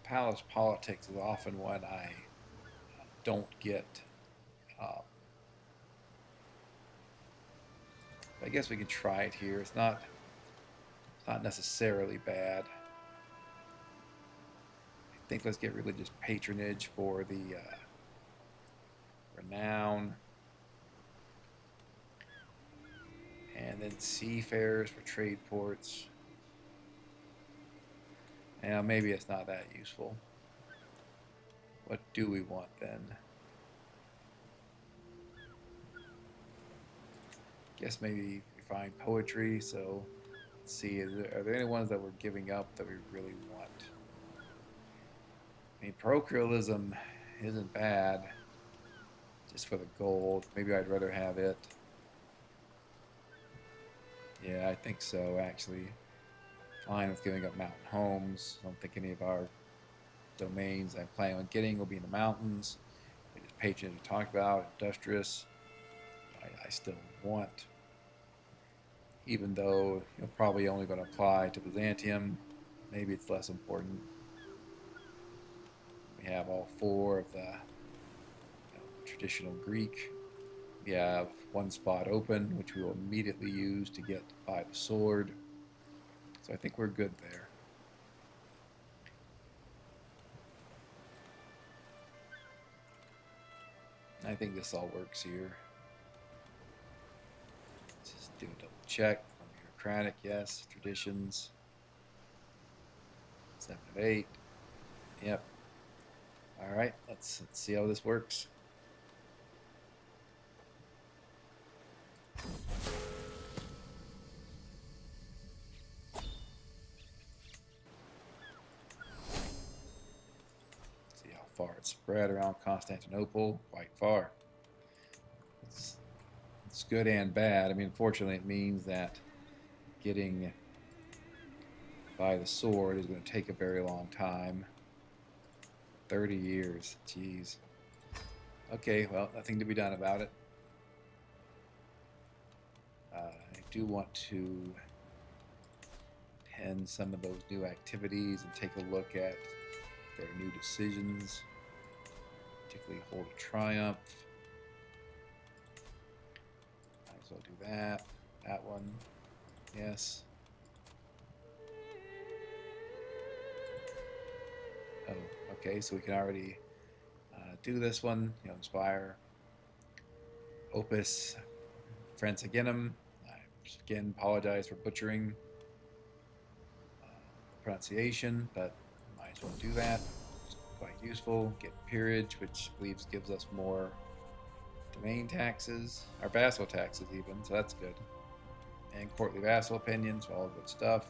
Palace politics is often one I don't get. I guess we can try it here. It's not necessarily bad. I think let's get religious patronage for the renown. And then seafarers for trade ports. And maybe it's not that useful. What do we want then? Guess maybe we find poetry, so Let's see, are there any ones that we're giving up that we really want? I mean, parochialism isn't bad, just for the gold. Maybe I'd rather have it. Yeah, I think so, actually. Fine with giving up mountain homes. I don't think any of our domains I'm planning on getting will be in the mountains. The patronage we talked about, industrious, I still want. Even though probably only going to apply to Byzantium, maybe it's less important. We have all four of the traditional Greek. We have one spot open, which we will immediately use to get by the sword. So I think we're good there. I think this all works here. Just do a double check. Bureaucratic, yes. Traditions. 7 of 8. Yep. All right, let's see how this works. See how far it's spread around Constantinople. Quite far. It's good and bad. I mean, unfortunately, it means that getting by the sword is going to take a very long time. 30 years. Jeez. Okay, well, nothing to be done about it. I do want to pen some of those new activities and take a look at their new decisions, particularly hold a triumph. Might as well do that. That one, yes. Oh, okay, so we can already do this one, inspire. Opus Francigenum. I again apologize for butchering pronunciation, but might as well do that. It's quite useful. Get peerage, which gives us more domain taxes, our vassal taxes even, so that's good. And courtly vassal opinions, all good stuff.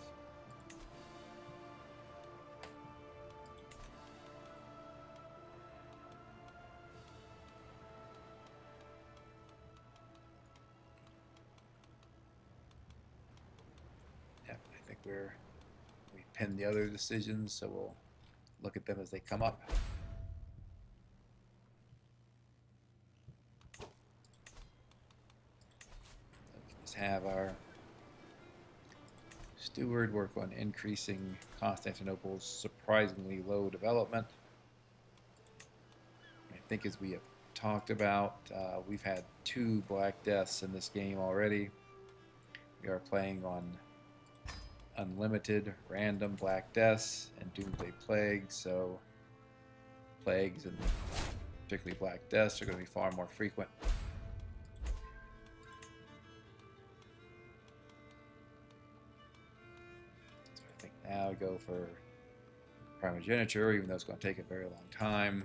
Yeah, I think we pinned the other decisions, so we'll look at them as they come up. Let's have our steward work on increasing Constantinople's surprisingly low development. I think, as we have talked about, we've had 2 Black Deaths in this game already. We are playing on unlimited random Black Deaths and Doomsday plagues, so plagues and particularly Black Deaths are going to be far more frequent. So I think now I go for primogeniture, even though it's going to take a very long time.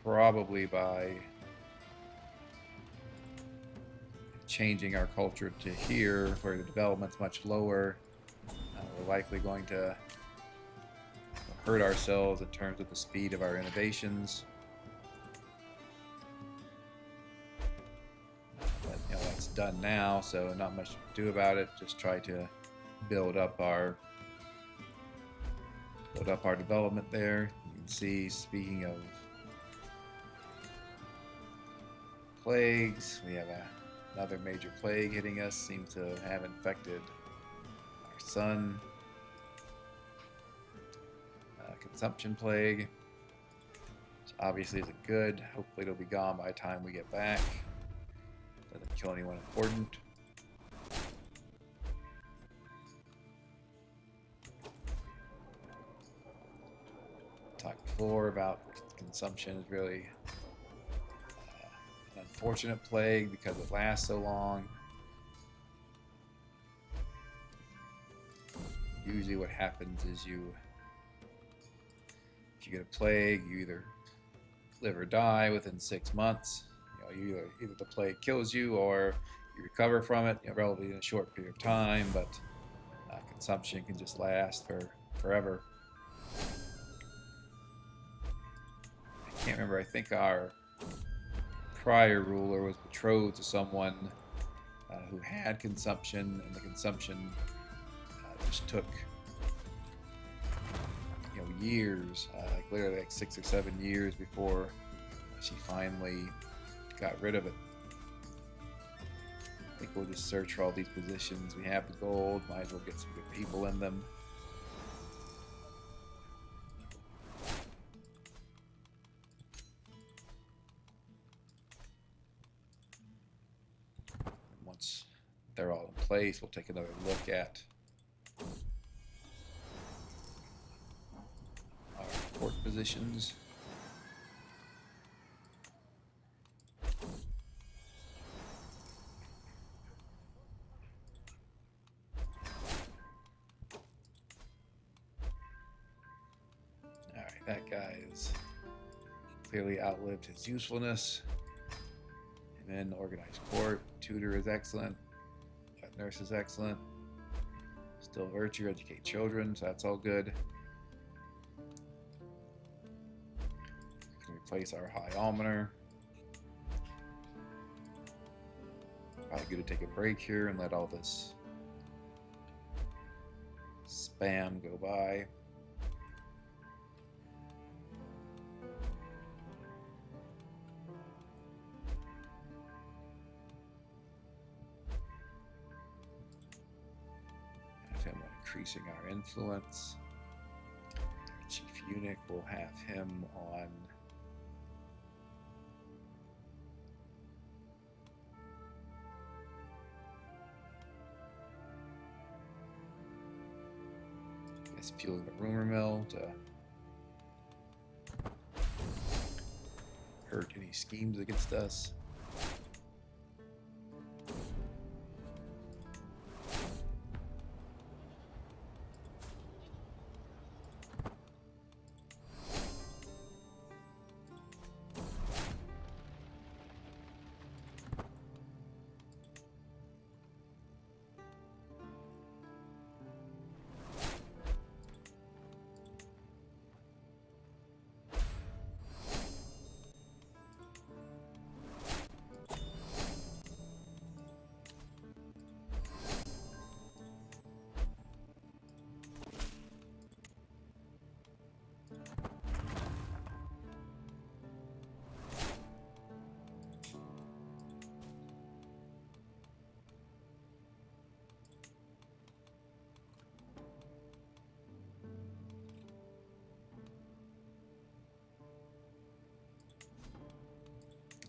Probably by changing our culture to here, where the development's much lower, we're likely going to hurt ourselves in terms of the speed of our innovations. But that's done now, so not much to do about it. Just try to build up our development there. You can see, speaking of plagues, we have another major plague hitting us. Seems to have infected our sun. Consumption plague, which obviously isn't good. Hopefully it'll be gone by the time we get back. Doesn't kill anyone important. Talked before about consumption is really an unfortunate plague because it lasts so long. Usually what happens is if you get a plague, you either live or die within 6 months. either the plague kills you or you recover from it, relatively in a short period of time, but consumption can just last for forever. I can't remember. I think our prior ruler was betrothed to someone who had consumption, and the consumption just took years, like literally like 6 or 7 years before she finally got rid of it. I think we'll just search for all these positions. We have the gold, might as well get some good people in them. And once they're all in place, we'll take another look at our port positions. Alright, that guy is clearly outlived his usefulness. And then organized court, tutor is excellent, nurse is excellent, still virtue, educate children, so that's all good. We can replace our high almoner. Probably good to take a break here and let all this spam go by. Have him increasing our influence. Our chief eunuch will have him on fueling the rumor mill to hurt any schemes against us.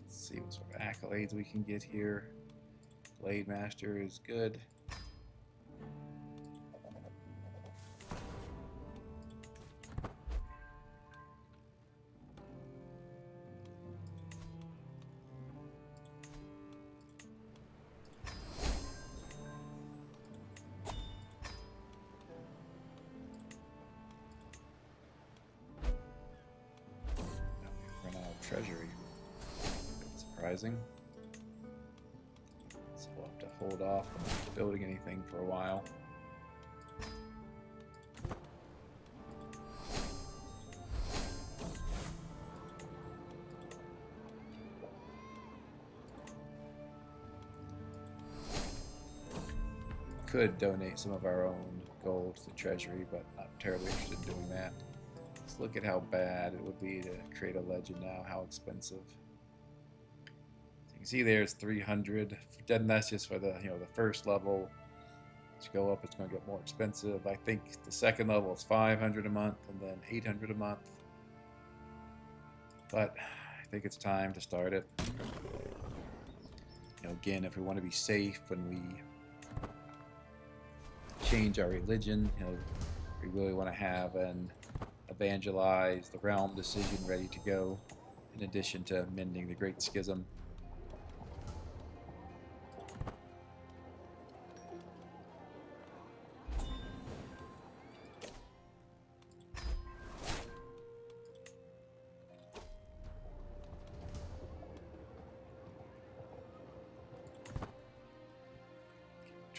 See what sort of accolades we can get here. Blade Master is good. Now we've run out of treasury. Surprising. So we'll have to hold off on building anything for a while. Could donate some of our own gold to the treasury, but not terribly interested in doing that. Let's look at how bad it would be to create a legend now, how expensive. You see there's 300. Then that's just for the the first level. As you go up, it's going to get more expensive. I think the second level is 500 a month, and then 800 a month. But I think it's time to start it. Again, if we want to be safe when we change our religion, we really want to have an evangelize the realm decision ready to go, in addition to mending the Great Schism.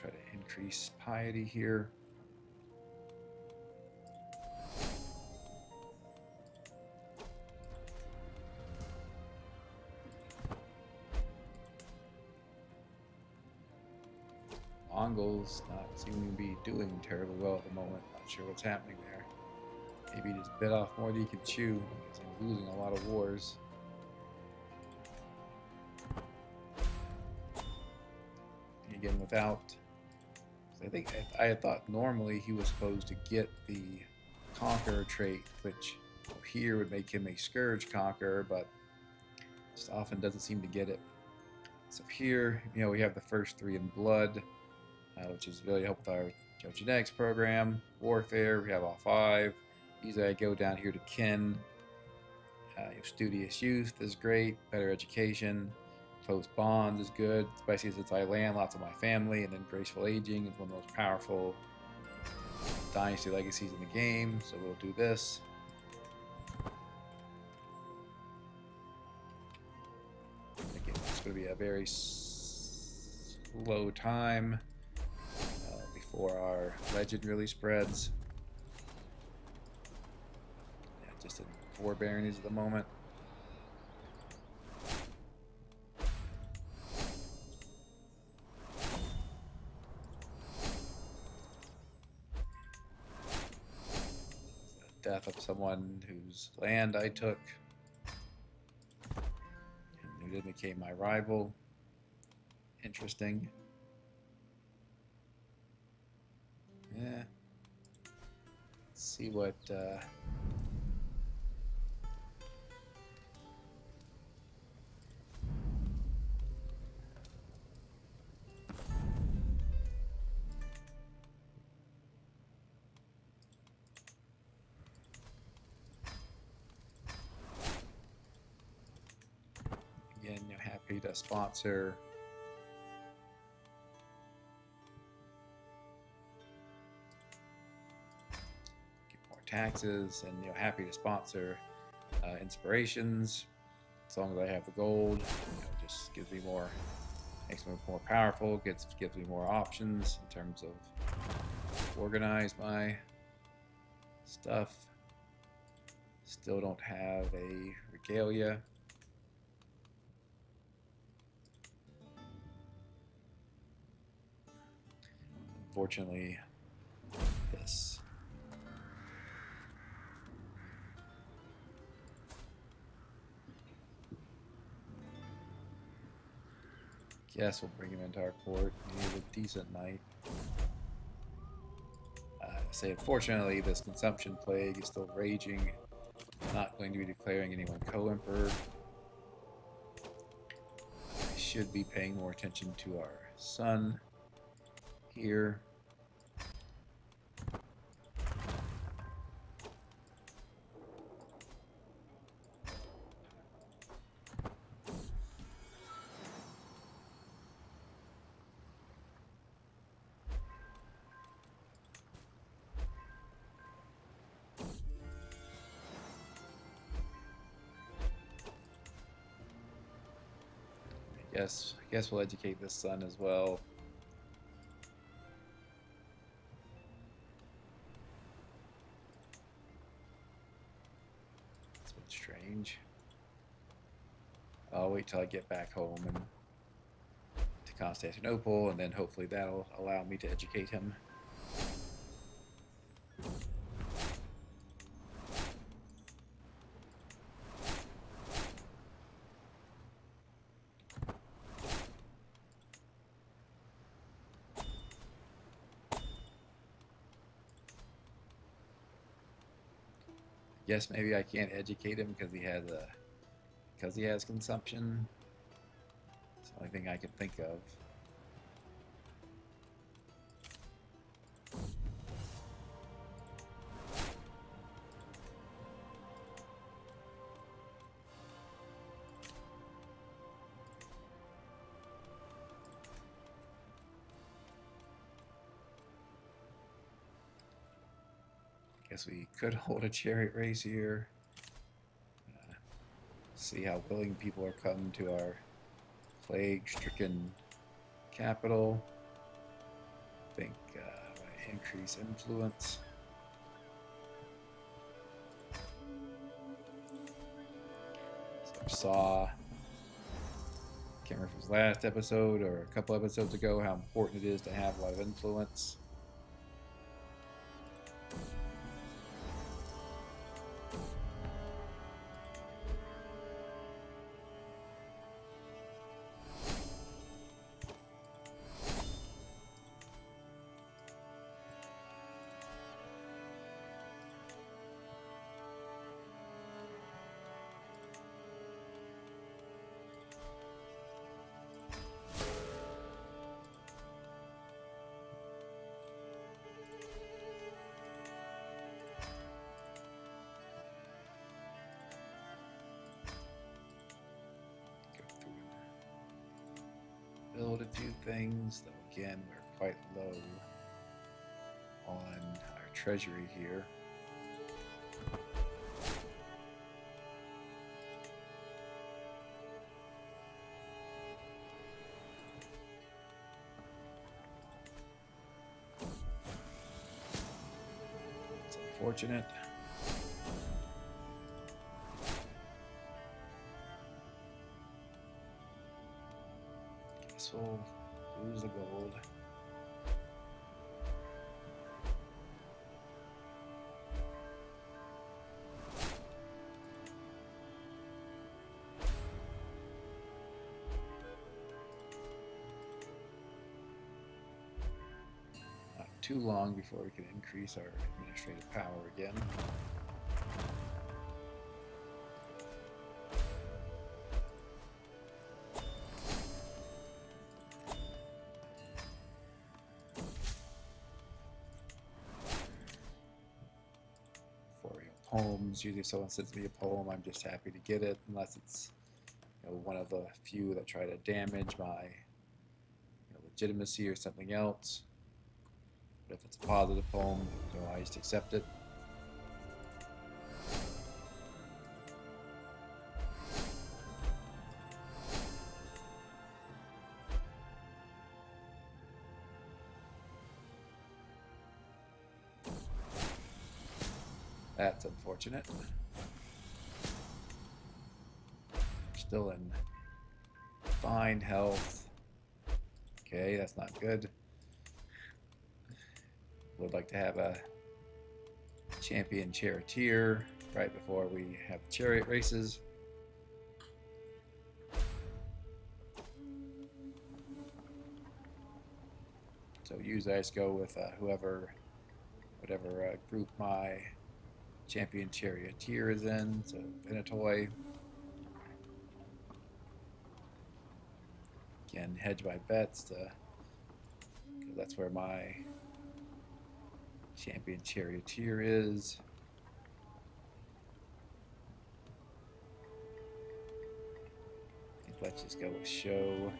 try to increase piety here. Mongols not seeming to be doing terribly well at the moment. Not sure what's happening there. Maybe he just bit off more than he can chew. He's losing a lot of wars. Again, without... I think I had thought normally he was supposed to get the conqueror trait, which here would make him a scourge conqueror, but just often doesn't seem to get it. So here, we have the first 3 in blood, which is really helped with our genetics program. Warfare, we have all 5. Usually I go down here to kin. Studious youth is great. Better education. Close bonds is good, especially since I land lots of my family. And then graceful aging is one of the most powerful dynasty legacies in the game. So we'll do this. Again, it's going to be a very slow time before our legend really spreads. Yeah, just in 4 baronies at the moment. Death of someone whose land I took, and who then became my rival. Interesting. Yeah. Let's see what again, happy to sponsor taxes, and happy to sponsor inspirations as long as I have the gold. Just gives me more, makes me more powerful, gives me more options in terms of organize my stuff. Still don't have a regalia. Unfortunately, this. Guess we'll bring him into our court. He needs a decent knight. Unfortunately, this consumption plague is still raging. Not going to be declaring anyone co-emperor. I should be paying more attention to our son here. I guess we'll educate this son as well. It's been strange. I'll wait till I get back home and to Constantinople, and then hopefully that'll allow me to educate him. Guess maybe I can't educate him because he has consumption. It's the only thing I can think of. Guess we could hold a chariot race here. See how willing people are coming to our plague-stricken capital. think I increase influence. So I saw, can't remember if it was last episode or a couple episodes ago, how important it is to have a lot of influence. Build a few things, though again we're quite low on our treasury here. It's unfortunate. Guess we'll lose the gold. Not too long before we can increase our administrative power again. Poems. Usually if someone sends me a poem, I'm just happy to get it, unless it's one of the few that try to damage my legitimacy or something else. But if it's a positive poem, I just accept it. That's unfortunate. Still in fine health. Okay, that's not good. Would like to have a champion charioteer right before we have the chariot races. So usually I just go with whatever group my champion charioteer is in. So Venatoy. Again, hedge my bets because that's where my champion charioteer is. I think let's just go with show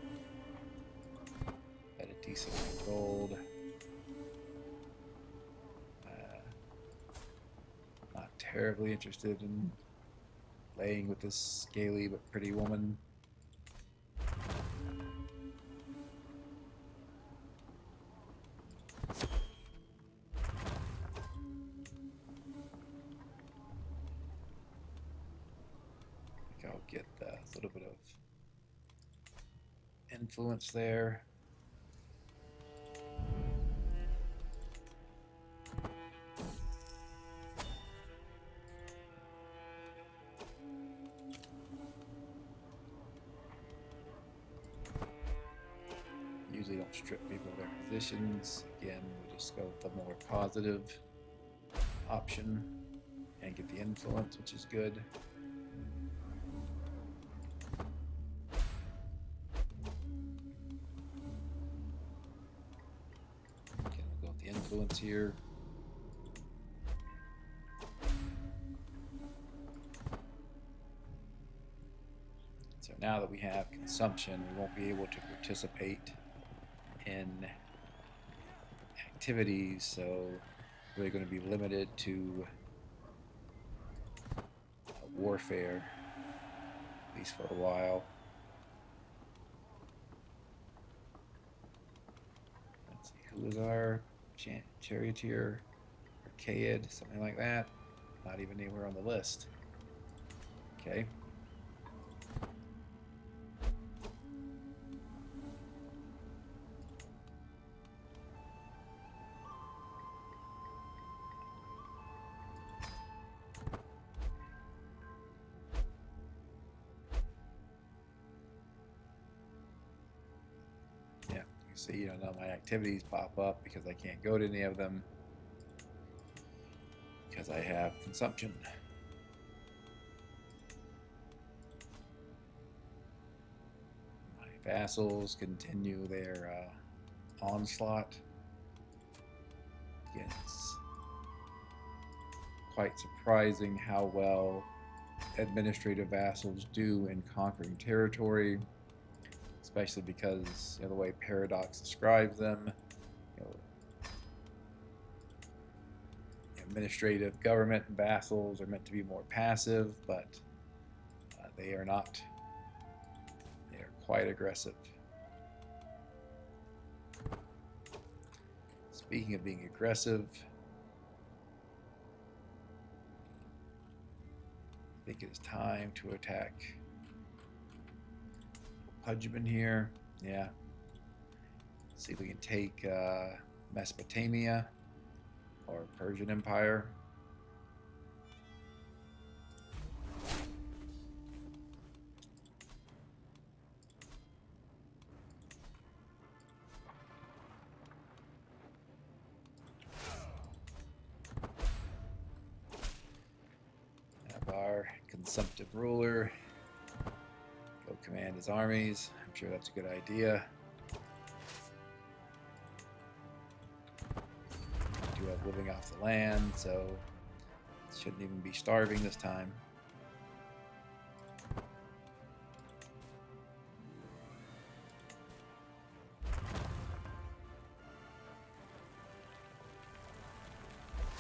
at a decent gold. Not terribly interested in laying with this scaly but pretty woman. I'll get a little bit of influence there. Usually don't strip people of their positions. Again, we just go with the more positive option and get the influence, which is good. Influence here. So now that we have consumption, we won't be able to participate in activities, so we're going to be limited to warfare, at least for a while. who was our charioteer? Archaeid, something like that. Not even anywhere on the list. Okay. Yeah, you see, none of my activities pop up because I can't go to any of them because I have consumption. My vassals continue their onslaught. Again, it's quite surprising how well administrative vassals do in conquering territory, especially because the way Paradox describes them. Administrative government and vassals are meant to be more passive, but they are not. They are quite aggressive. Speaking of being aggressive, I think it is time to attack Pudgeman here. Yeah. See if we can take Mesopotamia or Persian Empire. Have our consumptive ruler go command his armies. I'm sure that's a good idea. Do have living off the land, so shouldn't even be starving this time.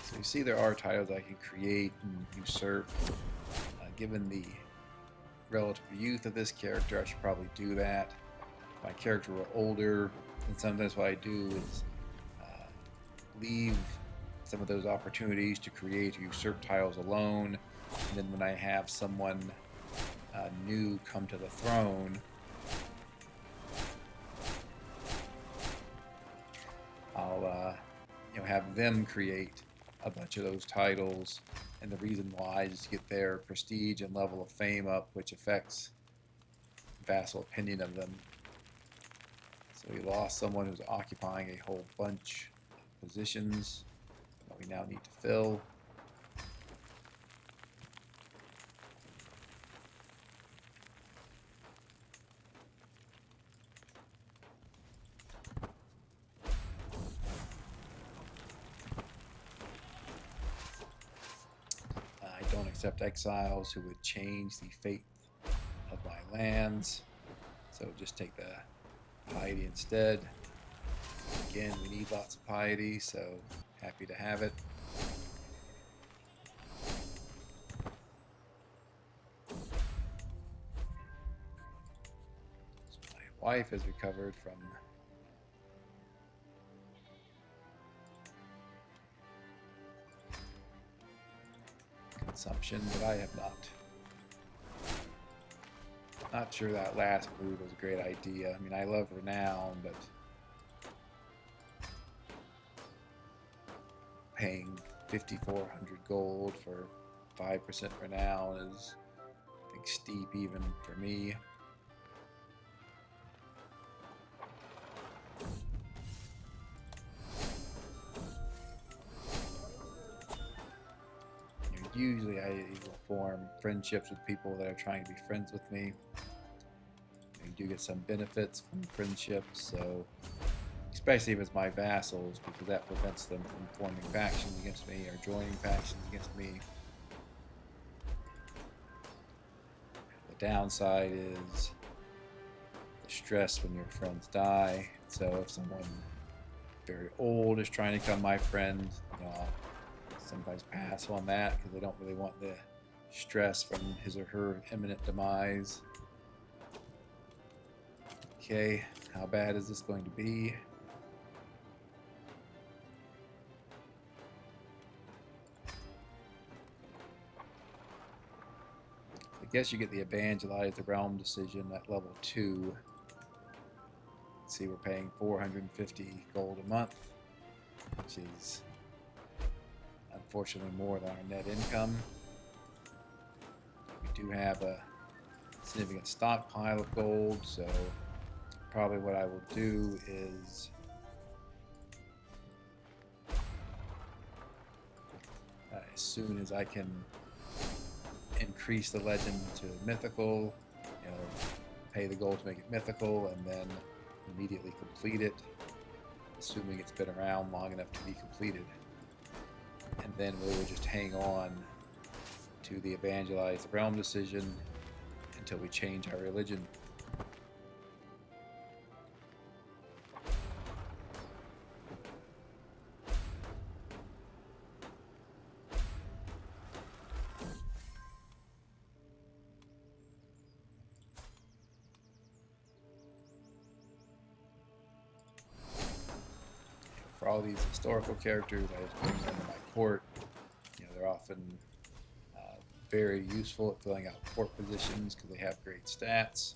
So you see there are titles I can create and usurp. Given the relative youth of this character, I should probably do that. If my character were older, and sometimes what I do is leave some of those opportunities to create or usurp tiles alone, and then when I have someone new come to the throne, I'll have them create a bunch of those titles, and the reason why is to get their prestige and level of fame up, which affects vassal opinion of them. So we lost someone who's occupying a whole bunch of positions that we now need to fill. I don't accept exiles who would change the fate of my lands, so just take the piety instead. Again, we need lots of piety, so happy to have it. So my wife has recovered from consumption, but I have not. Not sure that last move was a great idea. I mean, I love renown, but paying 5,400 gold for 5% renown is, I think, steep even for me. Usually I will form friendships with people that are trying to be friends with me. You do get some benefits from friendships, so especially if it's my vassals, because that prevents them from forming factions against me or joining factions against me. The downside is the stress when your friends die. So if someone very old is trying to become my friend, I'll sometimes pass on that because they don't really want the stress from his or her imminent demise. Okay, how bad is this going to be? guess you get the evangelize the realm decision at level 2. Let's see, we're paying 450 gold a month, which is unfortunately more than our net income. We do have a significant stockpile of gold, so probably what I will do is as soon as I can increase the legend to mythical, pay the gold to make it mythical, and then immediately complete it, assuming it's been around long enough to be completed. And then we will just hang on to the evangelize the realm decision until we change our religion. For all these historical characters, I just bring them to my court. They're often very useful at filling out court positions because they have great stats.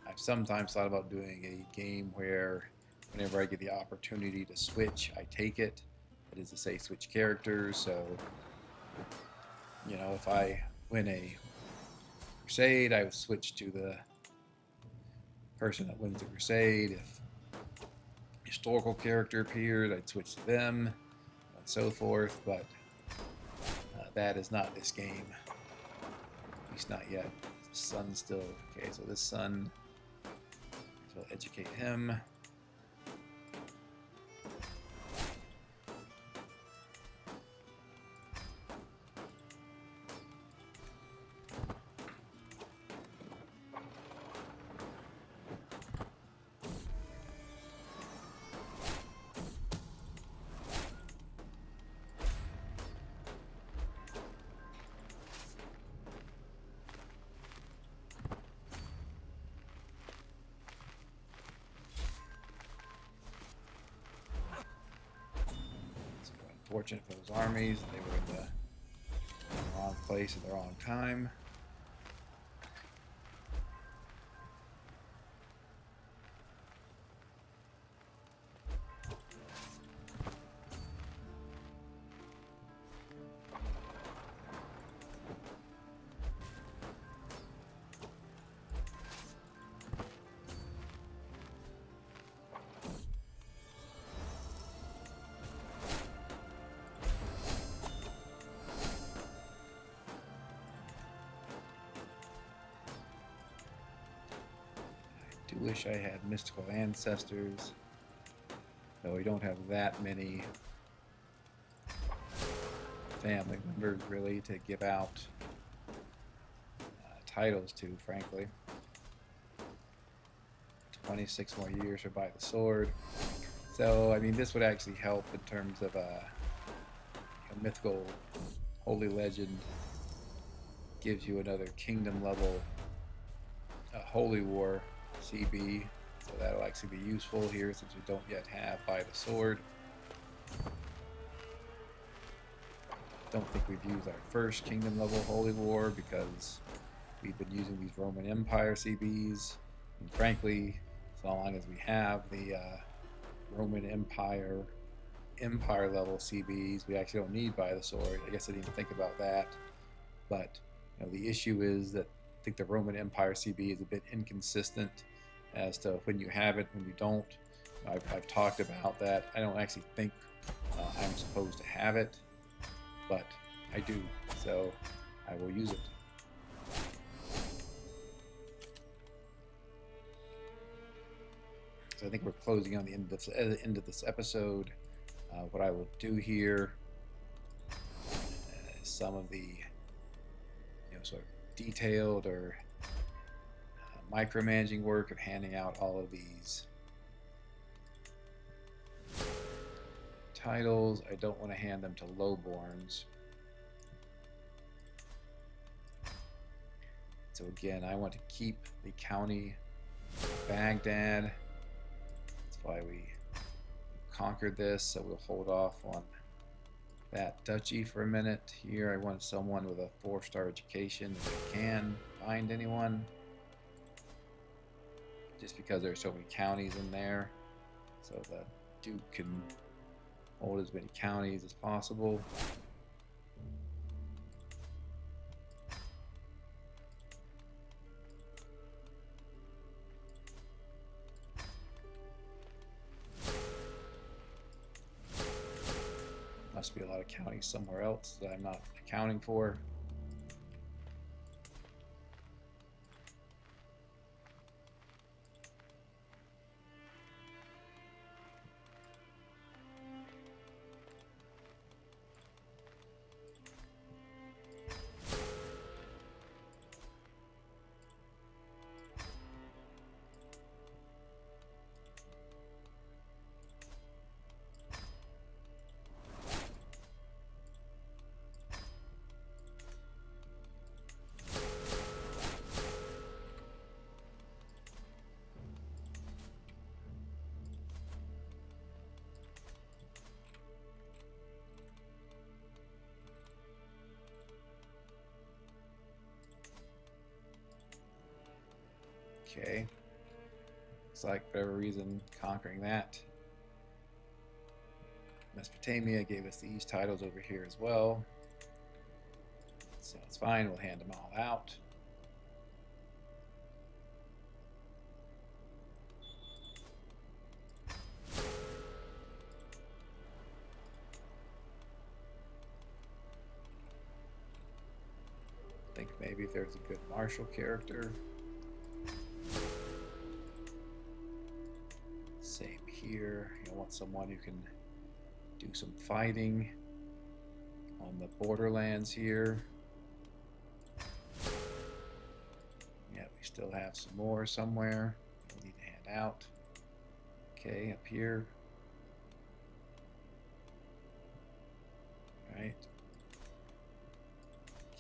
I've sometimes thought about doing a game where whenever I get the opportunity to switch, I take it. That is to say, switch characters. So, if I win a crusade, I would switch to the person that wins the crusade. If a historical character appeared, I'd switch to them, and so forth. But that is not this game. At least not yet. The son still... Okay, so this son... So we'll educate him. Fortunate for those armies, they were in the wrong place at the wrong time. I wish I had mystical ancestors, though we don't have that many family members really to give out titles to, frankly. 26 more years for by the sword. So, I mean, this would actually help in terms of a mythical holy legend. Gives you another kingdom level holy war CB, so that'll actually be useful here since we don't yet have by the sword. Don't think we've used our first kingdom level holy war because we've been using these Roman Empire CBs, and frankly, so long as we have the Roman Empire level CBs, we actually don't need by the sword. I guess I didn't even think about that, but the issue is that I think the Roman Empire CB is a bit inconsistent as to when you have it, when you don't. I've talked about that. I don't actually think I'm supposed to have it, but I do, so I will use it. So I think we're closing on the end of this episode. What I will do here is some of the sort of detailed or micromanaging work of handing out all of these titles. I don't want to hand them to lowborns. So again, I want to keep the county of Baghdad. That's why we conquered this, so we'll hold off on that duchy for a minute. Here I want someone with a 4-star education if I can find anyone, just because there's so many counties in there, so the Duke can hold as many counties as possible. Must be a lot of counties somewhere else that I'm not accounting for. Okay, looks like for whatever reason conquering that. Mesopotamia gave us these titles over here as well, so it's fine, we'll hand them all out. I think maybe if there's a good martial character. Same here, you want someone who can do some fighting on the borderlands here. Yeah, we still have some more somewhere we need to hand out. Okay, up here. All right.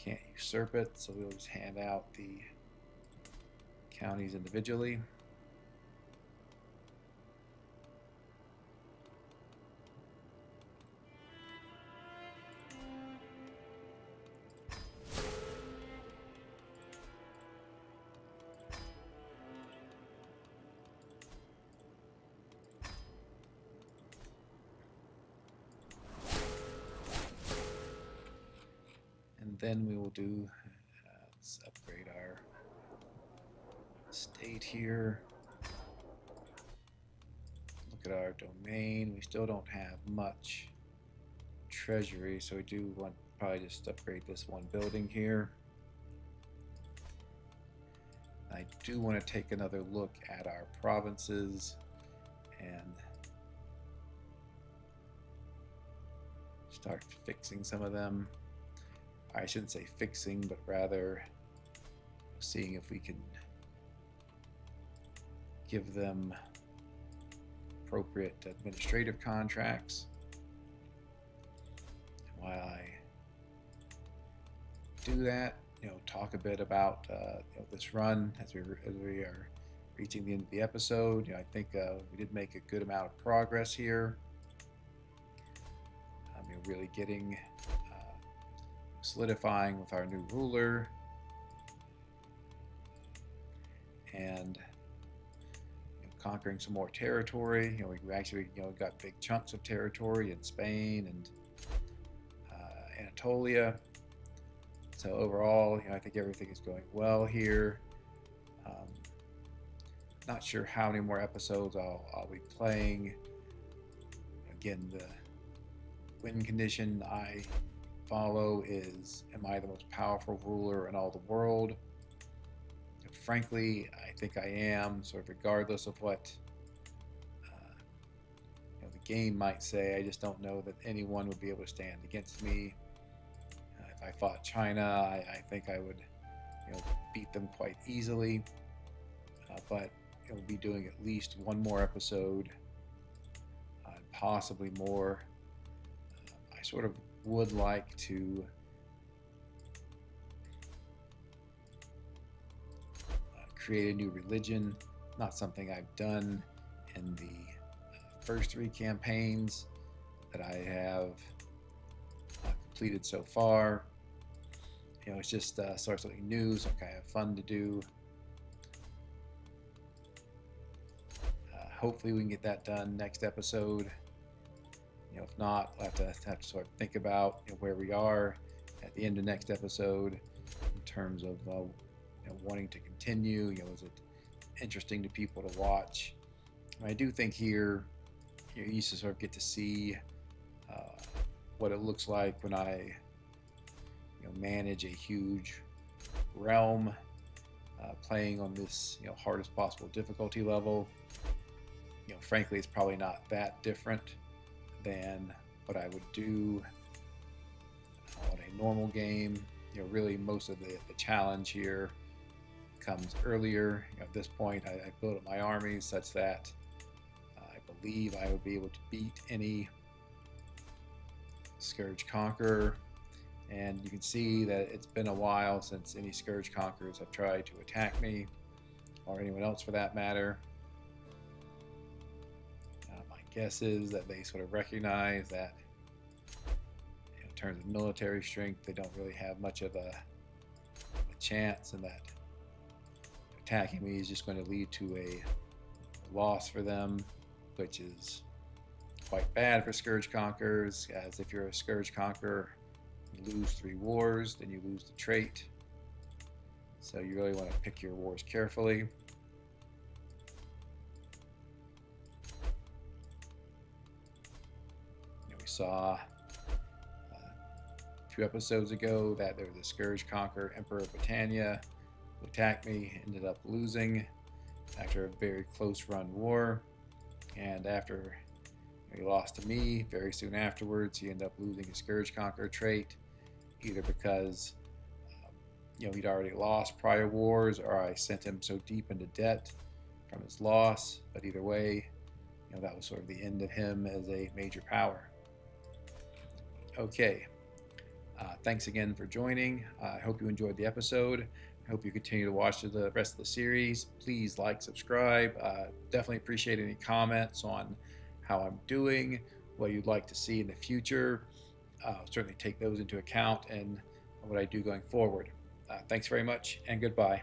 Can't usurp it, so we'll just hand out the counties individually. And then we will do, let's upgrade our state here. Look at our domain. We still don't have much treasury, so we do want to probably just upgrade this one building here. I do want to take another look at our provinces and start fixing some of them. I shouldn't say fixing, but rather seeing if we can give them appropriate administrative contracts. And while I do that, talk a bit about this run as we are reaching the end of the episode. I think we did make a good amount of progress here. Really getting solidifying with our new ruler, and conquering some more territory. We actually got big chunks of territory in Spain and Anatolia. So overall, I think everything is going well here. Not sure how many more episodes I'll be playing. Again, the win condition I follow is, am I the most powerful ruler in all the world? Frankly, I think I am, sort of regardless of what the game might say. I just don't know that anyone would be able to stand against me. If I fought China, I think I would beat them quite easily. But we'll be doing at least one more episode, possibly more. I sort of would like to create a new religion. Not something I've done in the first 3 campaigns that I have completed so far. It's just sort of something new, some kind of fun to do. Hopefully we can get that done next episode. If not, we'll have to sort of think about where we are at the end of next episode in terms of wanting to continue. Is it interesting to people to watch? I do think here you used to sort of get to see what it looks like when I manage a huge realm, playing on this hardest possible difficulty level. Frankly, it's probably not that different than what I would do on a normal game. Really most of the challenge here comes earlier. At this point, I built up my armies such that I believe I would be able to beat any Scourge Conqueror. And you can see that it's been a while since any Scourge Conquerors have tried to attack me, or anyone else for that matter. My guess is that they sort of recognize that in terms of military strength, they don't really have much of a chance, and that attacking me is just going to lead to a loss for them, which is quite bad for Scourge Conquerors, as if you're a Scourge Conqueror, you lose 3 wars, then you lose the trait. So you really want to pick your wars carefully. We saw a few episodes ago that there was a Scourge Conqueror, Emperor of Britannia, who attacked me, ended up losing after a very close run war. And after he lost to me, very soon afterwards, he ended up losing his Scourge Conqueror trait, either because he'd already lost prior wars, or I sent him so deep into debt from his loss. But either way, that was sort of the end of him as a major power. Okay, thanks again for joining. I hope you enjoyed the episode. I hope you continue to watch the rest of the series. Please like, subscribe. Definitely appreciate any comments on how I'm doing, what you'd like to see in the future. Certainly take those into account and what I do going forward. Thanks very much, and goodbye.